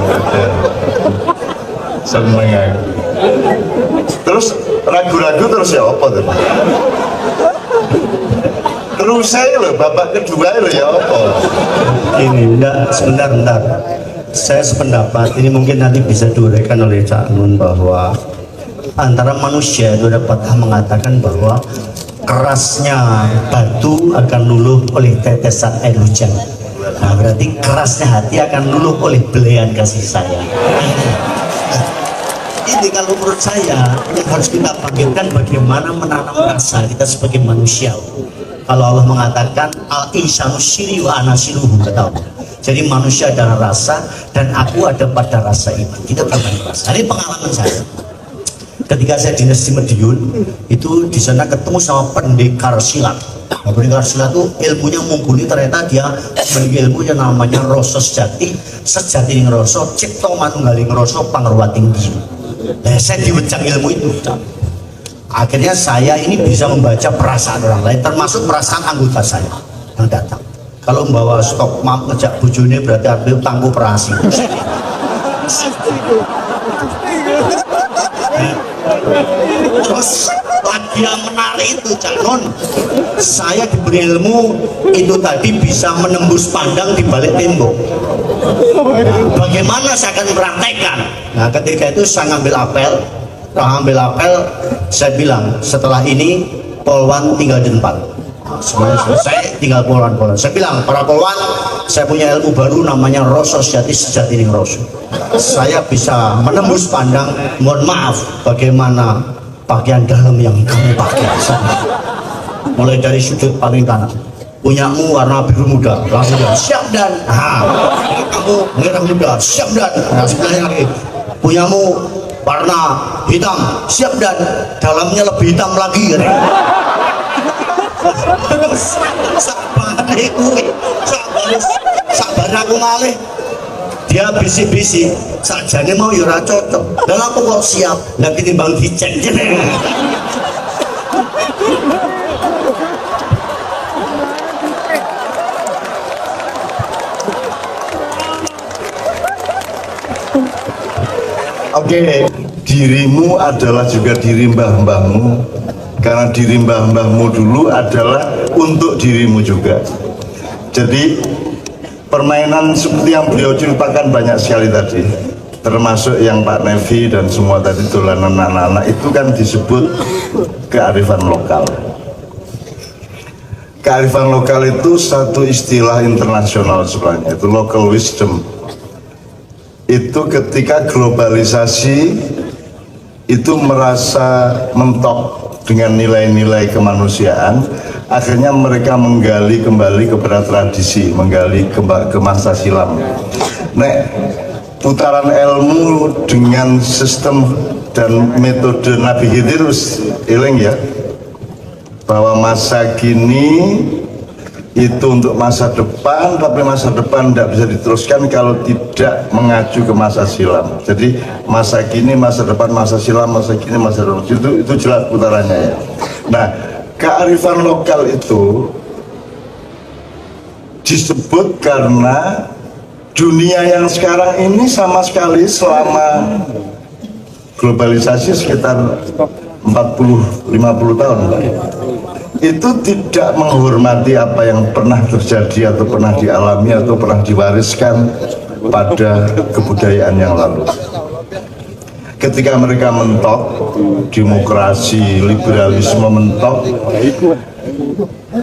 Speaker 1: seneng aku. Terus ragu-ragu terus ya apa tuh? Terus saya loh bapak kedua loh ya apa?
Speaker 3: Ini enggak, sebentar. Saya sependapat, ini mungkin nanti bisa diuraikan oleh Cak Nun bahwa antara manusia itu dapat mengatakan bahwa kerasnya batu akan luluh oleh tetesan air hujan. Nah, berarti kerasnya hati akan luluh oleh belayan kasih sayang. Ini kalau menurut saya yang harus kita bangkitkan bagaimana menanam rasa kita sebagai manusia. Kalau Allah mengatakan al insanu siri wa ana siruhu, kata Allah. Jadi manusia adalah rasa dan aku ada pada rasa itu. Kita berbagi rasa. Ini pengalaman saya. Ketika saya dinas di Madiun, itu di sana ketemu sama pendekar silat. Nah, pendekar silat itu ilmunya mumpuni, ternyata dia memiliki ilmu yang namanya rasa sejati ning rasa cipta manunggaling rasa pangerwating tinggi. Nah, saya diwejang ilmu itu. Akhirnya saya ini bisa membaca perasaan orang lain, termasuk perasaan anggota saya yang datang. Kalau membawa stok maaf ngejak bujune berarti artinya tangguh perasi. Terus lagi yang menarik itu calon, saya diberi ilmu itu tadi bisa menembus pandang di balik tembok. Nah, bagaimana saya akan mempraktekkan? Nah, ketika itu saya ngambil apel, saya bilang setelah ini Polwan tinggal di tempat. Semuanya selesai, tinggal polwan. Saya bilang, para polwan, saya punya ilmu baru namanya rasa sejati ning rasa. Saya bisa menembus pandang. Mohon maaf, bagaimana pakaian dalam yang kamu pakai? Mulai dari sudut paling kanan, punyamu warna biru muda, langsung siap dan. Kamu merah muda, siap dan. Nah, sebelahnya lagi, punyamu warna hitam, siap dan. Dalamnya lebih hitam lagi. Sabar aku ngalih, dia bisik-bisik sajane mau yura cocok dan aku kok siap lagi timbang dicek.
Speaker 1: Oke, dirimu adalah juga diri mbah-mbahmu. Karena diri mbah-mbahmu dulu adalah untuk dirimu juga. Jadi permainan seperti yang beliau ceritakan banyak sekali tadi, termasuk yang Pak Nevi dan semua tadi dolanan anak-anak itu kan disebut kearifan lokal. Kearifan lokal itu satu istilah internasional sebenarnya, itu local wisdom. Itu ketika globalisasi itu merasa mentok dengan nilai-nilai kemanusiaan, akhirnya mereka menggali kembali kepada tradisi, menggali ke masa silam. Putaran ilmu dengan sistem dan metode Nabi Khidir eling ya, bahwa masa kini itu untuk masa depan, tapi masa depan tidak bisa diteruskan kalau tidak mengacu ke masa silam. Jadi masa kini, masa depan, masa silam, masa kini, masa depan, itu jelas putarannya ya. Nah, kearifan lokal itu disebut karena dunia yang sekarang ini sama sekali selama globalisasi sekitar 40-50 tahun itu tidak menghormati apa yang pernah terjadi atau pernah dialami atau pernah diwariskan pada kebudayaan yang lalu. Ketika mereka mentok, demokrasi, liberalisme mentok,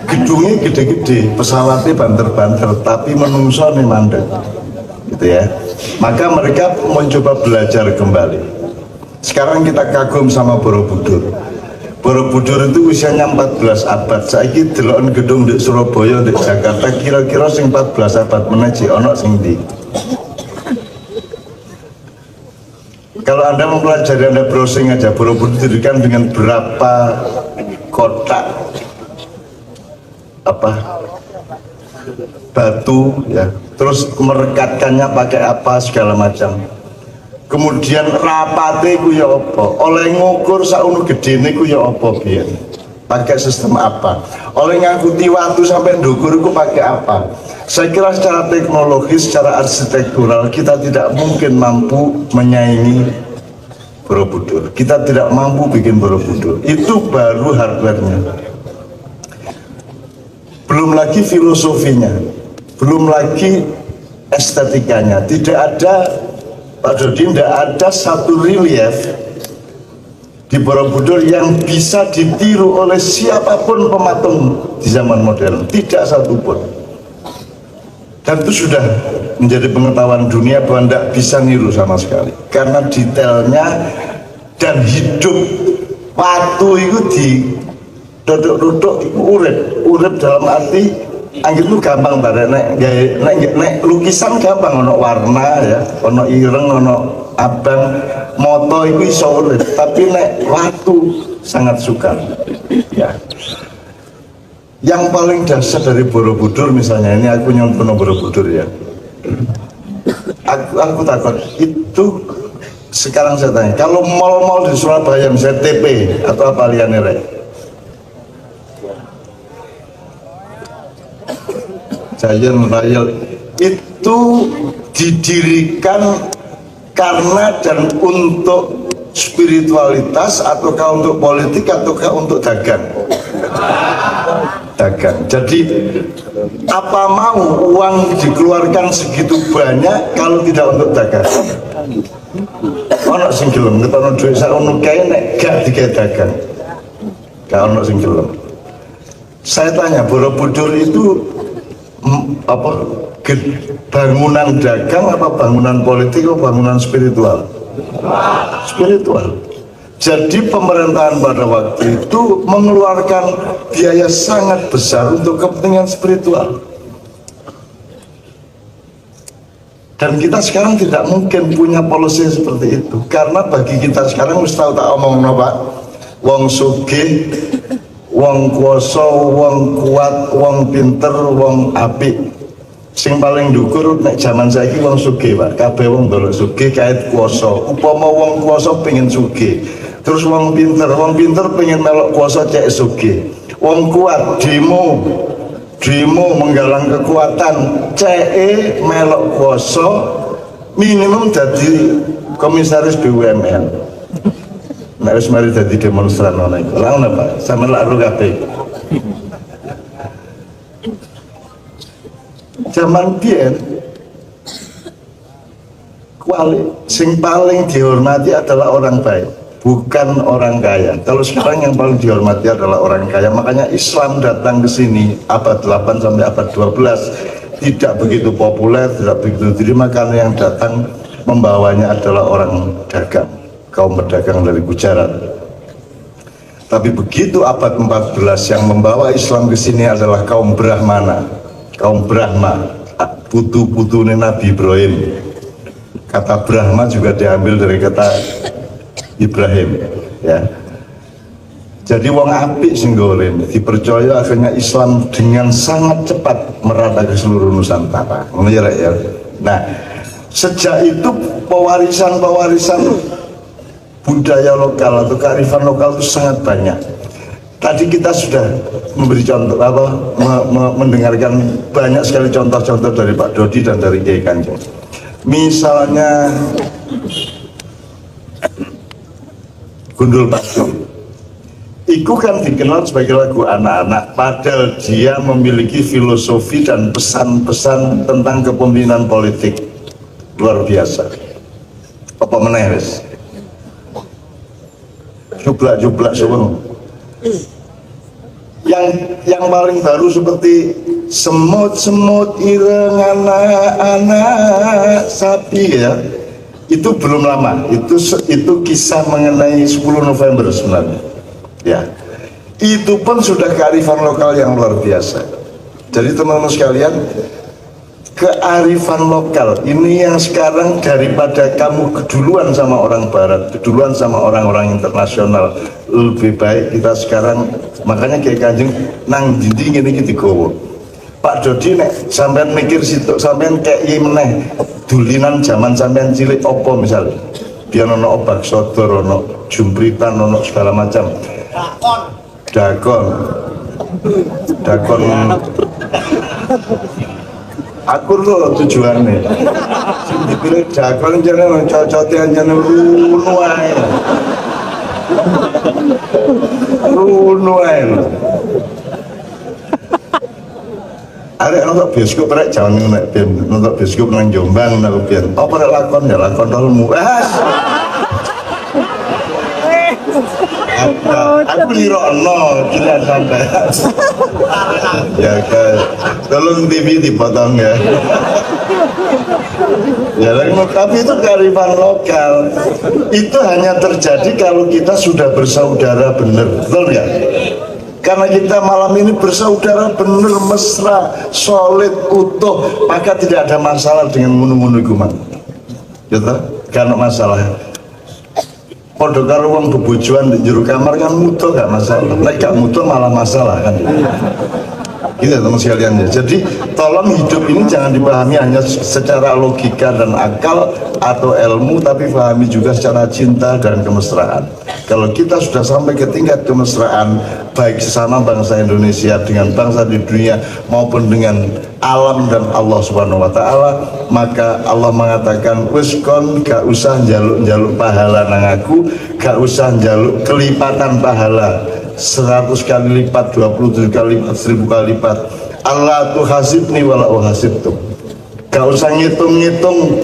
Speaker 1: gedungnya gede-gede, pesawatnya banter-banter, tapi menungso nih mandek, gitu ya. Maka mereka mencoba belajar kembali. Sekarang kita kagum sama Borobudur. Borobudur itu usianya 14 abad. Saiki deloken gedung di Surabaya, di Jakarta, kira-kira sing 14 abad menaji ono sing ndi. Kalau Anda mempelajari, Anda browsing aja Borobudur didirikan dengan berapa kotak batu ya, terus merekatkannya pakai apa segala macam. Kemudian rapate ku ya apa, oleh ngukur sauno gedene ku ya apa biyen, pakai sistem apa, oleh ngangkuti waktu sampai ndukur ku pakai apa. Saya kira secara teknologis, secara arsitektural kita tidak mungkin mampu menyaingi Borobudur, kita tidak mampu bikin Borobudur. Itu baru hardware-nya, belum lagi filosofinya, belum lagi estetikanya. Tidak ada, Pak Dodi, tidak ada satu relief di Borobudur yang bisa ditiru oleh siapapun pematung di zaman modern, tidak satupun. Dan itu sudah menjadi pengetahuan dunia bahwa tidak bisa niru sama sekali, karena detailnya dan hidup waktu itu duduk urip dalam arti anggit itu gampang bare nek lukisan gampang, ono warna ya, ono ireng, ono abang, moto itu iso urip, tapi nek watu sangat sukar ya. Yang paling dasar dari Borobudur misalnya, ini aku nyontoh Borobudur ya, aku takut itu. Sekarang saya tanya, kalau mal-mal di Surabaya misalnya TP atau apa liane rek, Giant Royal itu didirikan karena dan untuk spiritualitas ataukah untuk politik ataukah untuk dagang? Dagang. Jadi apa mau uang dikeluarkan segitu banyak kalau tidak untuk dagang? Ono sing gelem ngetono dhuwit sak ono kae nek gak digawe dagang. Gak ono sing gelem. Saya tanya, Borobudur itu apa bangunan dagang apa bangunan politik atau bangunan spiritual? Spiritual. Jadi pemerintahan pada waktu itu mengeluarkan biaya sangat besar untuk kepentingan spiritual. Dan kita sekarang tidak mungkin punya policy seperti itu, karena bagi kita sekarang mesti tahu tak omong Pak, wong sugih, wong kuasa, wong kuat, wong pinter, wong apik. Sing paling dhuwur nek jaman saiki wong sugih Pak, kabeh wong ndolok sugih kait kuasa. Upama wong kuasa pengen sugih, terus wong pinter pengen melok kuasa cek sugih. Wong kuat demo menggalang kekuatan, CE melok kuasa, minimum jadi komisaris BUMN. Nek wis mari dadi demonstran ngono iku. Lah ngono Pak, sampe lak ro kabeh. Zaman biyen sing paling dihormati adalah orang baik, bukan orang kaya. Kalau sekarang yang paling dihormati adalah orang kaya. Makanya Islam datang ke sini abad 8 sampai abad 12 tidak begitu populer, tidak begitu diterima karena yang datang membawanya adalah orang dagang, kaum pedagang dari Gujarat. Tapi begitu abad 14 yang membawa Islam ke sini adalah kaum Brahmana, kaum Brahma, putu-putune Nabi Ibrahim. Kata Brahma juga diambil dari kata Ibrahim ya. Jadi wong apik sing goreng dipercaya, akhirnya Islam dengan sangat cepat merata ke seluruh Nusantara. Ya. Nah, sejak itu pewarisan budaya lokal atau kearifan lokal itu sangat banyak. Tadi kita sudah memberi contoh mendengarkan banyak sekali contoh-contoh dari Pak Dodi dan dari Kiai Kanjeng. Misalnya Gundul Pasir, itu kan dikenal sebagai lagu anak-anak, padahal dia memiliki filosofi dan pesan-pesan tentang kepemimpinan politik luar biasa. Apa meneh wis? Jublak-jublak semua. Yang paling baru seperti semut-semut ireng anak-anak sapi ya, itu belum lama, itu kisah mengenai 10 November sebenarnya ya. Itu pun sudah kearifan lokal yang luar biasa. Jadi teman-teman sekalian, kearifan lokal ini yang sekarang daripada kamu keduluan sama orang barat, keduluan sama orang-orang internasional, lebih baik kita sekarang. Makanya Kiai Kanjeng nang dinding ini kita gowo. Pak Dodi nek sampean mikir situ, sampean kayak meneh dulinan zaman sampean cilik opo misalnya, biar ono obak sodor, ono jumpritan, ono segala macam. Dakon. Aku loh tujuannya. Dipilih dakon jangan cocotian jangan runuai. Ada nonton bioskop rek jangan nonton bioskop nang Jombang nang biar. Apa rek lakon ya lakon tolmu. Aku lirono kira sampai. Ya kan. Tolong TV dipotong ya. Ya, tapi itu kearifan lokal. Itu hanya terjadi kalau kita sudah bersaudara benar, betul ya? Karena kita malam ini bersaudara benar, mesra, solid, utuh, maka tidak ada masalah dengan munu-munu kuman. Gitu? Karena masalah. Podo karo wong bebojoan di jero kamar kan mutu gak masalah. Nek gak mutu malah masalah kan. Gitu teman sekalian ya. Jadi tolong hidup ini jangan dipahami hanya secara logika dan akal atau ilmu, tapi pahami juga secara cinta dan kemesraan. Kalau kita sudah sampai ke tingkat kemesraan baik sesama bangsa Indonesia dengan bangsa di dunia maupun dengan alam dan Allah Subhanahu wa taala, maka Allah mengatakan wis kon gak usah njaluk-njaluk pahala nang aku, gak usah njaluk kelipatan pahala 100 kali lipat, 27 kali lipat, 1000 kali lipat. Allah tuh hasibni wala uhasibtum. Gak usah ngitung-ngitung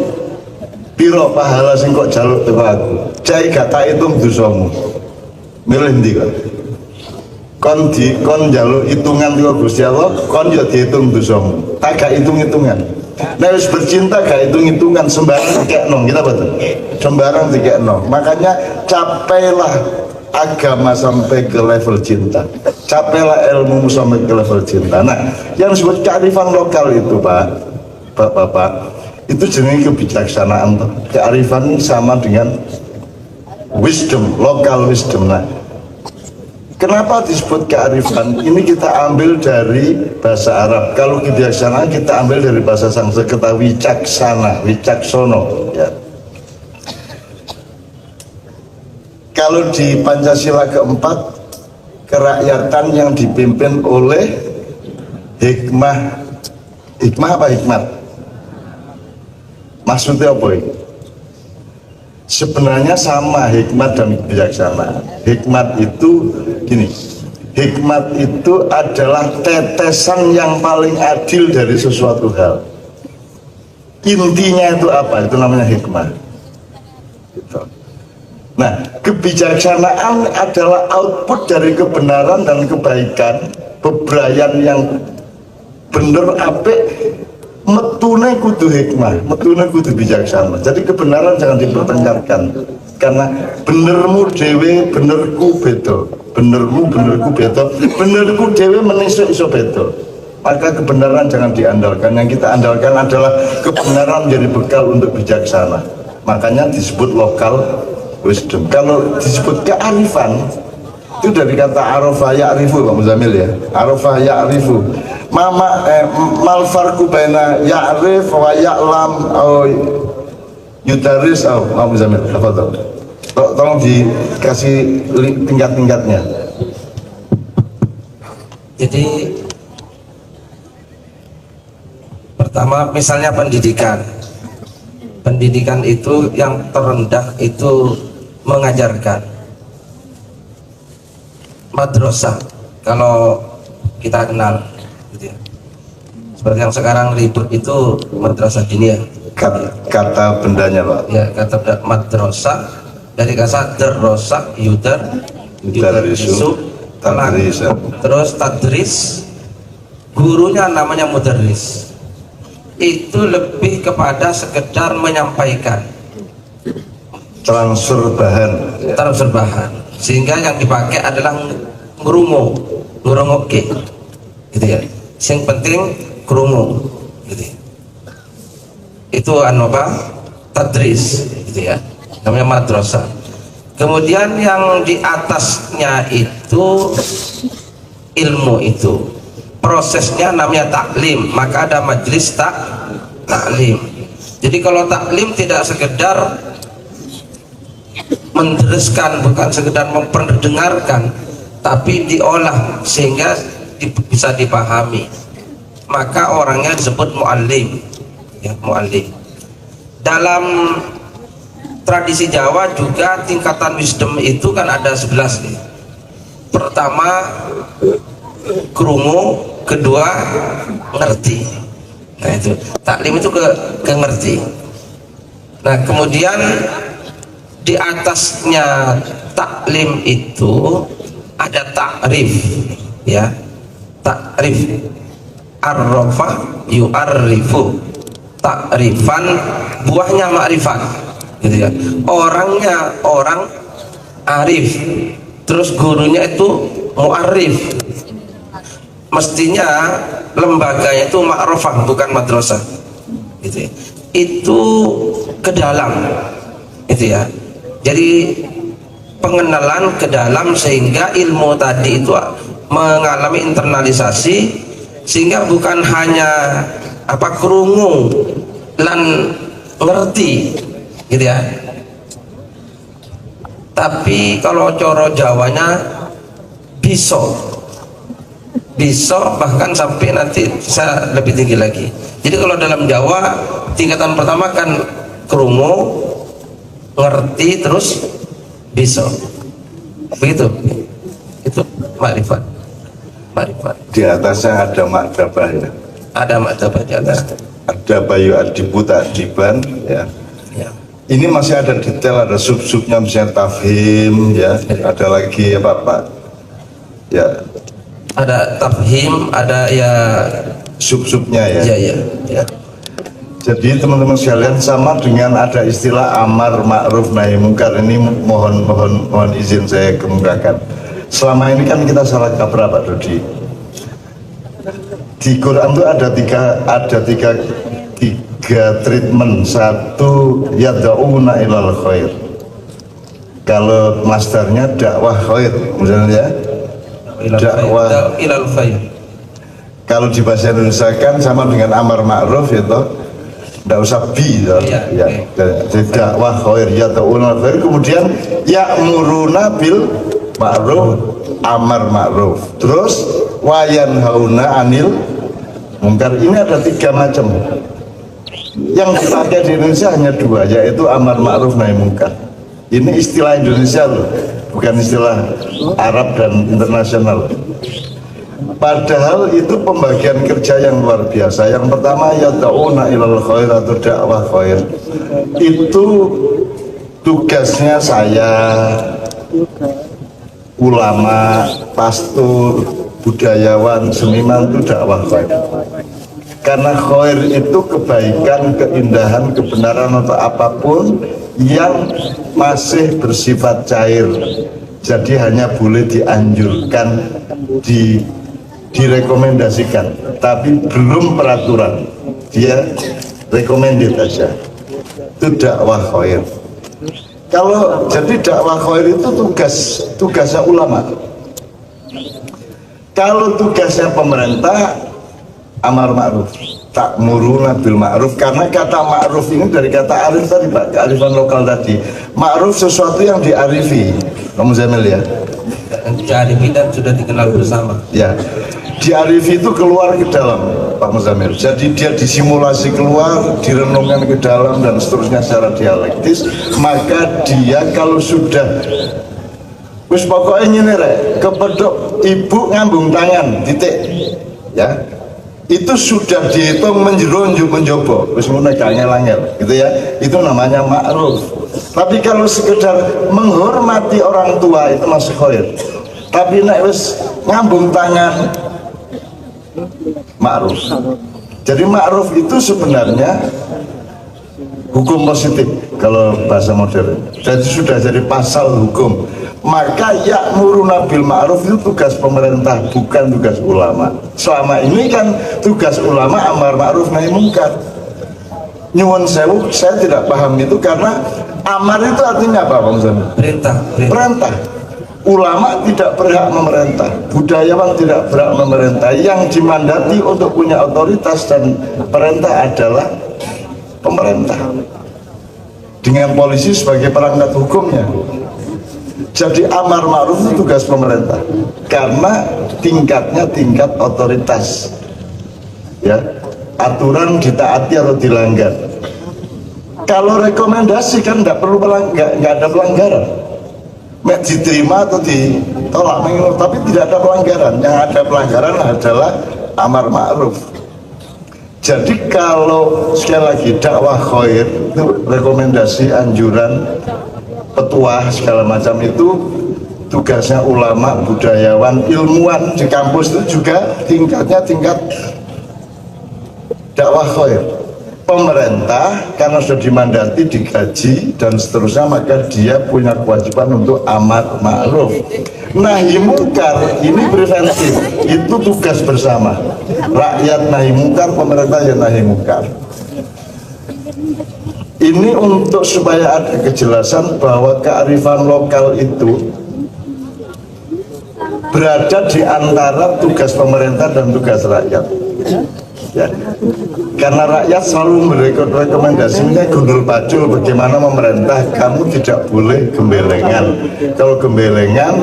Speaker 1: piro pahala sing kok jaluk teko aku. Cai gak tak hitung dosamu. Milih ndi kok? Kon njaluk hitungan teko Gusti Allah, kon yo dihitung dosamu. Tak gak hitung-hitungan. Nek wis bercinta gak hitung-hitungan, sembarang dikekno, kita betul. Sembarang dikekno. Makanya capailah agama sampai ke level cinta, capailah ilmu sampai ke level cinta. Nah, yang disebut kearifan lokal itu Bapak, itu jenis kebijaksanaan. Kearifan ini sama dengan wisdom, local wisdom. Nah, kenapa disebut kearifan? Ini kita ambil dari bahasa Arab. Kalau kebijaksanaan kita ambil dari bahasa Sanskerta wicaksana, wicaksono ya. Kalau di Pancasila keempat, kerakyatan yang dipimpin oleh hikmah apa hikmat? Maksudnya apa ini? Sebenarnya sama hikmat dan bijaksana. Hikmat itu gini, hikmat itu adalah tetesan yang paling adil dari sesuatu hal. Intinya itu apa? Itu namanya hikmah. Gitu. Nah, kebijaksanaan adalah output dari kebenaran dan kebaikan, bebrayan yang bener apik, metune kudu hikmah, metune kudu bijaksana. Jadi kebenaran jangan dipertengkarkan, karena benermu dewe, benerku beto, benerku beto, benerku dewe menisuk iso beto. Maka kebenaran jangan diandalkan, yang kita andalkan adalah kebenaran menjadi bekal untuk bijaksana. Makanya disebut lokal wisdom. Kalau disebut kearifan itu dari kata arafa ya'rifu Pak Muzamil ya. Arafa ya'rifu. Mal farqu baina ya'rif wa ya'lam au yudaris au Pak Muzamil. Apa tuh? Tolong dikasih tingkat-tingkatnya.
Speaker 2: Jadi pertama misalnya pendidikan. Pendidikan itu yang terendah itu mengajarkan. Madrasah kalau kita kenal gitu ya. Seperti yang sekarang ribut itu madrasah diniyah.
Speaker 1: Kata bendanya Pak.
Speaker 2: Ya, kata madrasah dari kata darrosa yudarisu terus tadris, gurunya namanya mudarris. Itu lebih kepada sekedar menyampaikan,
Speaker 1: transfer bahan, sehingga yang dipakai adalah ngurungoke gitu ya. Yang penting krungu gitu ya. Itu tadris gitu ya, namanya madrasah. Kemudian yang di atasnya itu ilmu, itu prosesnya namanya taklim, maka ada majelis taklim. Jadi kalau taklim tidak sekedar menjelaskan, bukan sekedar memperdengarkan, tapi diolah sehingga bisa dipahami, maka orangnya disebut muallim ya, muallim. Dalam tradisi Jawa juga tingkatan wisdom itu kan ada 11 nih. Pertama krungu, kedua ngerti. Nah itu taklim itu ke ngerti. Nah kemudian di atasnya taklim itu ada takrif ya, takrif, arrafa yu'arrifu, takrifan buahnya makrifat gitu ya. Orangnya orang arif, terus gurunya itu mu'arrif
Speaker 2: mestinya lembaganya itu ma'rufah bukan madrasah gitu ya. Itu ke dalam itu ya, jadi pengenalan ke dalam sehingga ilmu tadi itu mengalami internalisasi, sehingga bukan hanya krungu lan ngerti gitu ya, tapi kalau coro Jawanya bisa bahkan sampai nanti bisa lebih tinggi lagi. Jadi kalau dalam Jawa tingkatan pertama kan krungu, ngerti, terus bisa, begitu. Itu makrifat.
Speaker 1: Di atasnya ada maktabah ya.
Speaker 2: Ada maktabah di atas.
Speaker 1: Ada bayu adibu ta'diban ya.
Speaker 2: Ya.
Speaker 1: Ini masih ada detail, ada sub-subnya misalnya tafhim ya, ada lagi apa Pak? Ya.
Speaker 2: Ada tafhim, ada ya
Speaker 1: Sub-subnya ya.
Speaker 2: ya.
Speaker 1: Jadi teman-teman sekalian, sama dengan ada istilah amar ma'ruf nahi mungkar, ini mohon izin saya kemukakan. Selama ini kan kita salah kaprah Pak Dodi. Di Quran itu ada tiga treatment. Satu, yad'una ilal khair. Kalau masdarnya dakwah khair misalnya ya, dakwah
Speaker 2: ilal khair.
Speaker 1: kalau di bahasa Indonesia kan sama dengan amar ma'ruf ya toh, tidak usah bi toh. Ya. Jadi dakwah khair, yad'una khair, kemudian ya'muruna bil ma'ruf, amar ma'ruf, terus wayan hauna anil mungkar. Ini ada 3 macam. Yang dipakai di Indonesia hanya 2, yaitu amar ma'ruf nahi mungkar. Ini istilah Indonesia loh, bukan istilah Arab dan internasional. Padahal itu pembagian kerja yang luar biasa. Yang pertama yad'una ilal khair atau dakwah khair. Itu tugasnya saya, ulama, pastor, budayawan, seniman, itu dakwah khair. Karena khair itu kebaikan, keindahan, kebenaran atau apapun yang masih bersifat cair. Jadi hanya boleh dianjurkan, direkomendasikan, tapi belum peraturan. Dia recommended aja. Itu dakwah khair. Kalau jadi dakwah khair itu tugasnya ulama. Kalau tugasnya pemerintah, amar ma'ruf, ta'muruna bil ma'ruf. Karena kata ma'ruf ini dari kata arif tadi Pak, kearifan lokal tadi. Ma'ruf sesuatu yang diarifi, kamu Zamil ya.
Speaker 2: Diarifi dan sudah dikenal bersama.
Speaker 1: Ya, diarifi itu keluar ke dalam Pak Muzamil. Jadi dia disimulasi keluar, direnungkan ke dalam dan seterusnya secara dialektis. Maka dia kalau sudah wis pokoknya ini rek, kepedok ibu ngambung tangan titik ya, itu sudah dihitung menjeronjuk menjobo, wis ngono gak ngel-ngel gitu ya. Itu namanya ma'ruf. Tapi kalau sekedar menghormati orang tua itu masih khair. Tapi nek wis ngambung tangan, ma'ruf. Jadi ma'ruf itu sebenarnya hukum positif kalau bahasa modern. Jadi sudah jadi pasal hukum. Maka ya'muruna bil ma'ruf itu tugas pemerintah, bukan tugas ulama. Selama ini kan tugas ulama amar ma'ruf nahi mungkar. Nyuwun sewu, saya tidak paham itu karena amar itu artinya apa Pak Muzamil? Perintah. Ulama tidak berhak memerintah, budayawan tidak berhak memerintah. Yang dimandati untuk punya otoritas dan perintah adalah pemerintah, dengan polisi sebagai perangkat hukumnya. Jadi amar ma'ruf itu tugas pemerintah karena tingkatnya tingkat otoritas ya, aturan ditaati atau dilanggar. Kalau rekomendasi kan nggak perlu nggak ada pelanggaran, diterima atau ditolak, tapi tidak ada pelanggaran. Yang ada pelanggaran adalah amar ma'ruf. Jadi kalau sekali lagi dakwah khair itu rekomendasi, anjuran, petuah segala macam itu tugasnya ulama, budayawan, ilmuwan di kampus itu juga tingkatnya tingkat dakwah khair. Pemerintah karena sudah dimandati, digaji dan seterusnya, maka dia punya kewajiban untuk amar ma'ruf. Nahi mungkar ini preventif, itu tugas bersama. Rakyat nahi mungkar, pemerintah ya nahi mungkar. Ini untuk supaya ada kejelasan bahwa kearifan lokal itu berada di antara tugas pemerintah dan tugas rakyat. Ya. Karena rakyat selalu memberikan rekomendasinya gundul pacul, bagaimana memerintah, kamu tidak boleh gembelengan, kalau gembelengan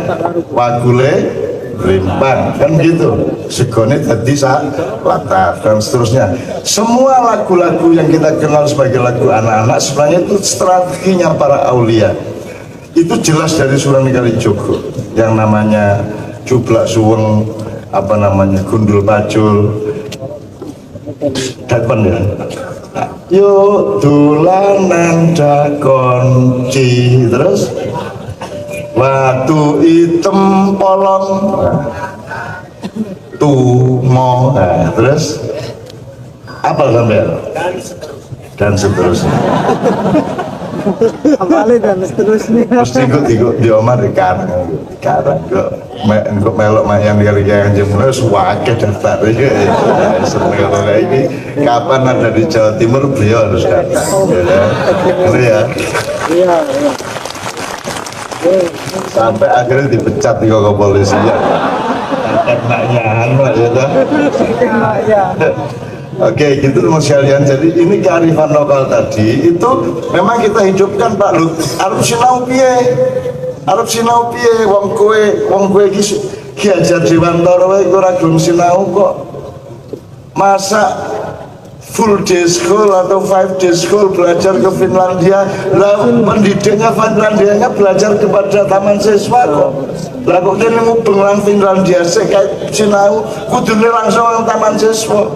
Speaker 1: wagule rimpang, kan gitu, segone tadi latar dan seterusnya. Semua lagu-lagu yang kita kenal sebagai lagu anak-anak sebenarnya itu strateginya para aulia. Itu jelas dari Sunan Kalijogo yang namanya Jublak Suweng, apa namanya, gundul pacul, dakon ya. Yuk dolanan dakonci, terus watu item polong tumo, nah, terus apa sampai dan seterusnya.
Speaker 4: Apalagi dan seterusnya.
Speaker 1: Mesti ikut di omah di karang kok melok mayang kali-kali jemur suwake daftar ya. Sebenarnya ini kapan ada di Jawa Timur beliau harus datang ya. Gitu ya.
Speaker 4: Iya.
Speaker 1: Sampai akhirnya dipecat di koko polisi ya. Enaknya lah ya toh.
Speaker 4: Iya.
Speaker 1: Oke, gitu teman sekalian. Jadi ini kearifan lokal tadi itu memang kita hidupkan Pak Lu. Arep sinau piye? Arep sinau piye? Wong kowe iki Ki Hajar Dewantara wae ora gelem sinau kok. Masa full day school atau 5 day school belajar ke Finlandia, lah pendidiknya Finlandianya belajar kepada taman siswa kok. Lah kok dene mubeng nang Finlandia sik kayak sinau kudune langsung nang taman siswa.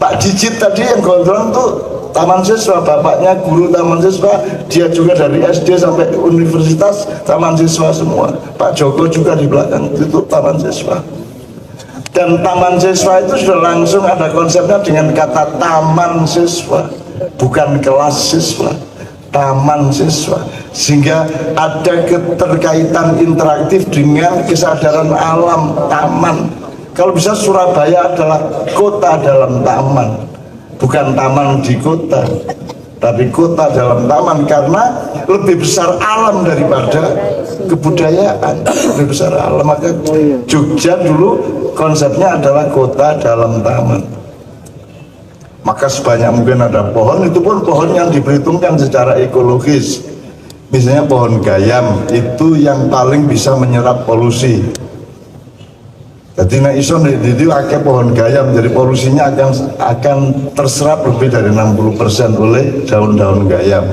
Speaker 1: Pak Dicit tadi yang gondrong tuh taman siswa, bapaknya guru taman siswa, dia juga dari SD sampai universitas taman siswa semua. Pak Joko juga di belakang itu taman siswa. Dan taman siswa itu sudah langsung ada konsepnya dengan kata taman siswa, bukan kelas siswa, taman siswa, sehingga ada keterkaitan interaktif dengan kesadaran alam taman. Kalau bisa Surabaya adalah kota dalam taman, bukan taman di kota, tapi kota dalam taman, karena lebih besar alam daripada kebudayaan, lebih besar alam. Maka Jogja dulu konsepnya adalah kota dalam taman. Maka sebanyak mungkin ada pohon, itu pun pohon yang diperhitungkan secara ekologis. Misalnya pohon gayam itu yang paling bisa menyerap polusi. Jadi nek iso di akeh pohon gayam, jadi polusinya akan terserap lebih dari 60% oleh daun-daun gayam.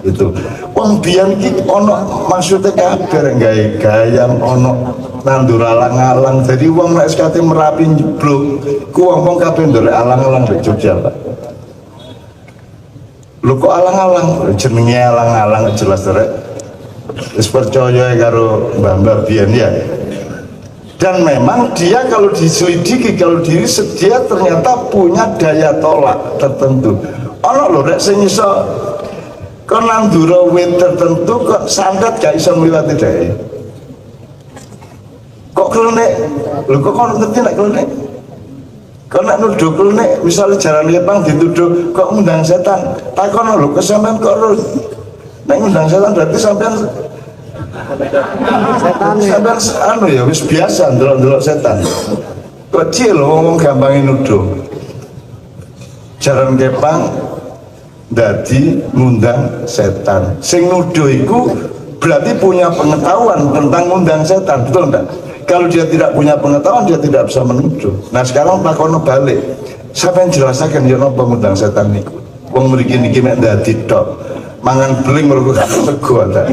Speaker 1: Itu. Wong biyen iki ono maksude kabeh gawe gayam, ono nandur alang-alang. Jadi wong nek sekate Merapi njeblok, ku wong kabeh ndolek alang-alang di Jogja, Pak. Lho kok alang-alang? Jenenge alang-alang jelas rek. Wis percaya karo Mbah-mbah biyen ya. Dan memang dia kalau diselidiki, kalau diriset, dia ternyata punya daya tolak tertentu. Ono lho rek sing iso kon nandura wit tertentu kok sandat gak iso ngliwati dhek. Kok klenek? Lho kok kon ngerti nek klenek? Kok nek nuduh klenek, misalnya jalan Lepang dituduh kok ngundang setan. Takono lho kok sampean kok nek ngundang setan berarti sampean sampean anu ya wis biasa ndelok-ndelok setan. Kecil wong gampang nuduh. Jaran Kepang dadi ngundang setan. Sing nuduh iku berarti punya pengetahuan tentang ngundang setan, betul enggak? Kalau dia tidak punya pengetahuan, dia tidak bisa menuduh. Nah sekarang takono balik. Siapa yang jelaskan ya napa ngundang setan niku? Wong mriki niki mek dadi tok. Mangan beling mergo gak tego ta.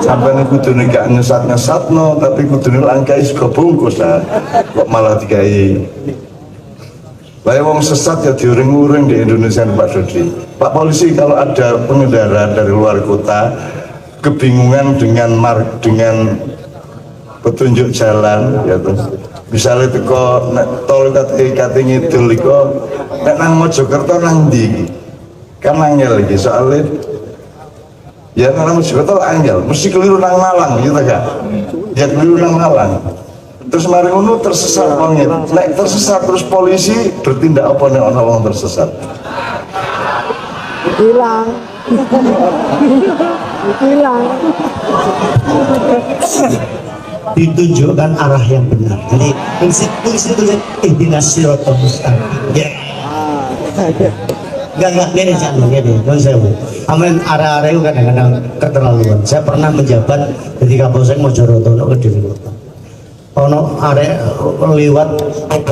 Speaker 1: Sampeyan kudune gak ngesat-ngesatno, tapi kudune langkai sego bungkus ta. Kok malah dikai. Lah wong sesat ya diuring-uring di Indonesia Pak Dodi. Pak Polisi, kalau ada pengendara dari luar kota kebingungan dengan petunjuk jalan ya terus misalnya teko nek tol kate ngidul iku nek nang Mojokerto nang ndi iki? Kan angel iki soalnya ya nang Mojokerto angel mesti keliru nang Malang gitu kan. ya keliru nang Malang. Terus mari ngono tersesat wong itu. Nek tersesat terus polisi bertindak apa nek ana wong tersesat?
Speaker 4: Hilang. Hilang.
Speaker 3: Ditunjukkan arah yang benar. Jadi fungsi itu ihdinas siratal mustaqim. Ya. Enggak gini jangan gini. Non sewu. Amin arah-arah itu kadang-kadang keterlaluan. Saya pernah menjabat ketika Kapolsek Mojoroto Kediri Kota. Ono arek liwat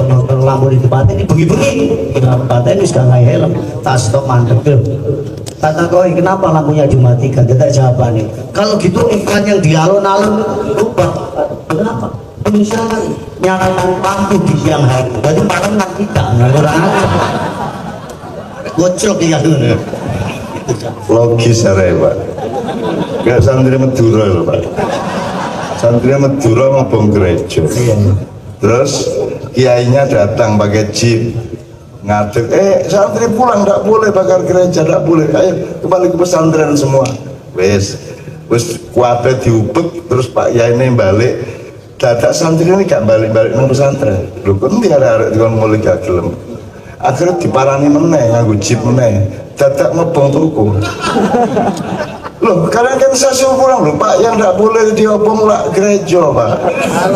Speaker 3: nonton lampu di tempat ini bengi-bengi kenapa ini sudah nggak helm tak stop mandek tuh kata koi kenapa lampunya dimatikan tidak jawabannya kalau gitu ikan yang di alun-alun lupa kenapa misalnya nyalakan lampu di siang hari berarti malam nanti tidak kurang gocok ya
Speaker 1: Logis ya Pak. Gak santri Madura loh Pak. Santri Madura ngobong gereja. Terus kiainya datang pakai jeep ngadeg, santri pulang tidak boleh bakar gereja, tidak boleh, ayo kembali ke pesantren semua. Wes kuabe diupek, terus Pak Yai ini balik, dadak santri ini gak balik-balik ke pesantren. Lho kok nanti ada dikon mulai gak gelem. Akhirnya diparani meneh, nganggo jeep meneh, dadak ngebong toko. Loh, kadang kan saya suruh pulang loh Pak, yang tidak boleh diobong lah gereja Pak.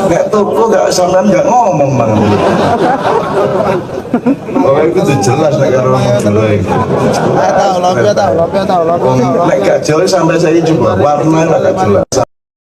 Speaker 1: Nggak toko, nggak sampean nggak ngomong Bang. Oh itu tuh jelas negara orang dulu itu.
Speaker 4: Tahu, tahu.
Speaker 1: Nek gak jelas sampai saya juga warna nggak jelas.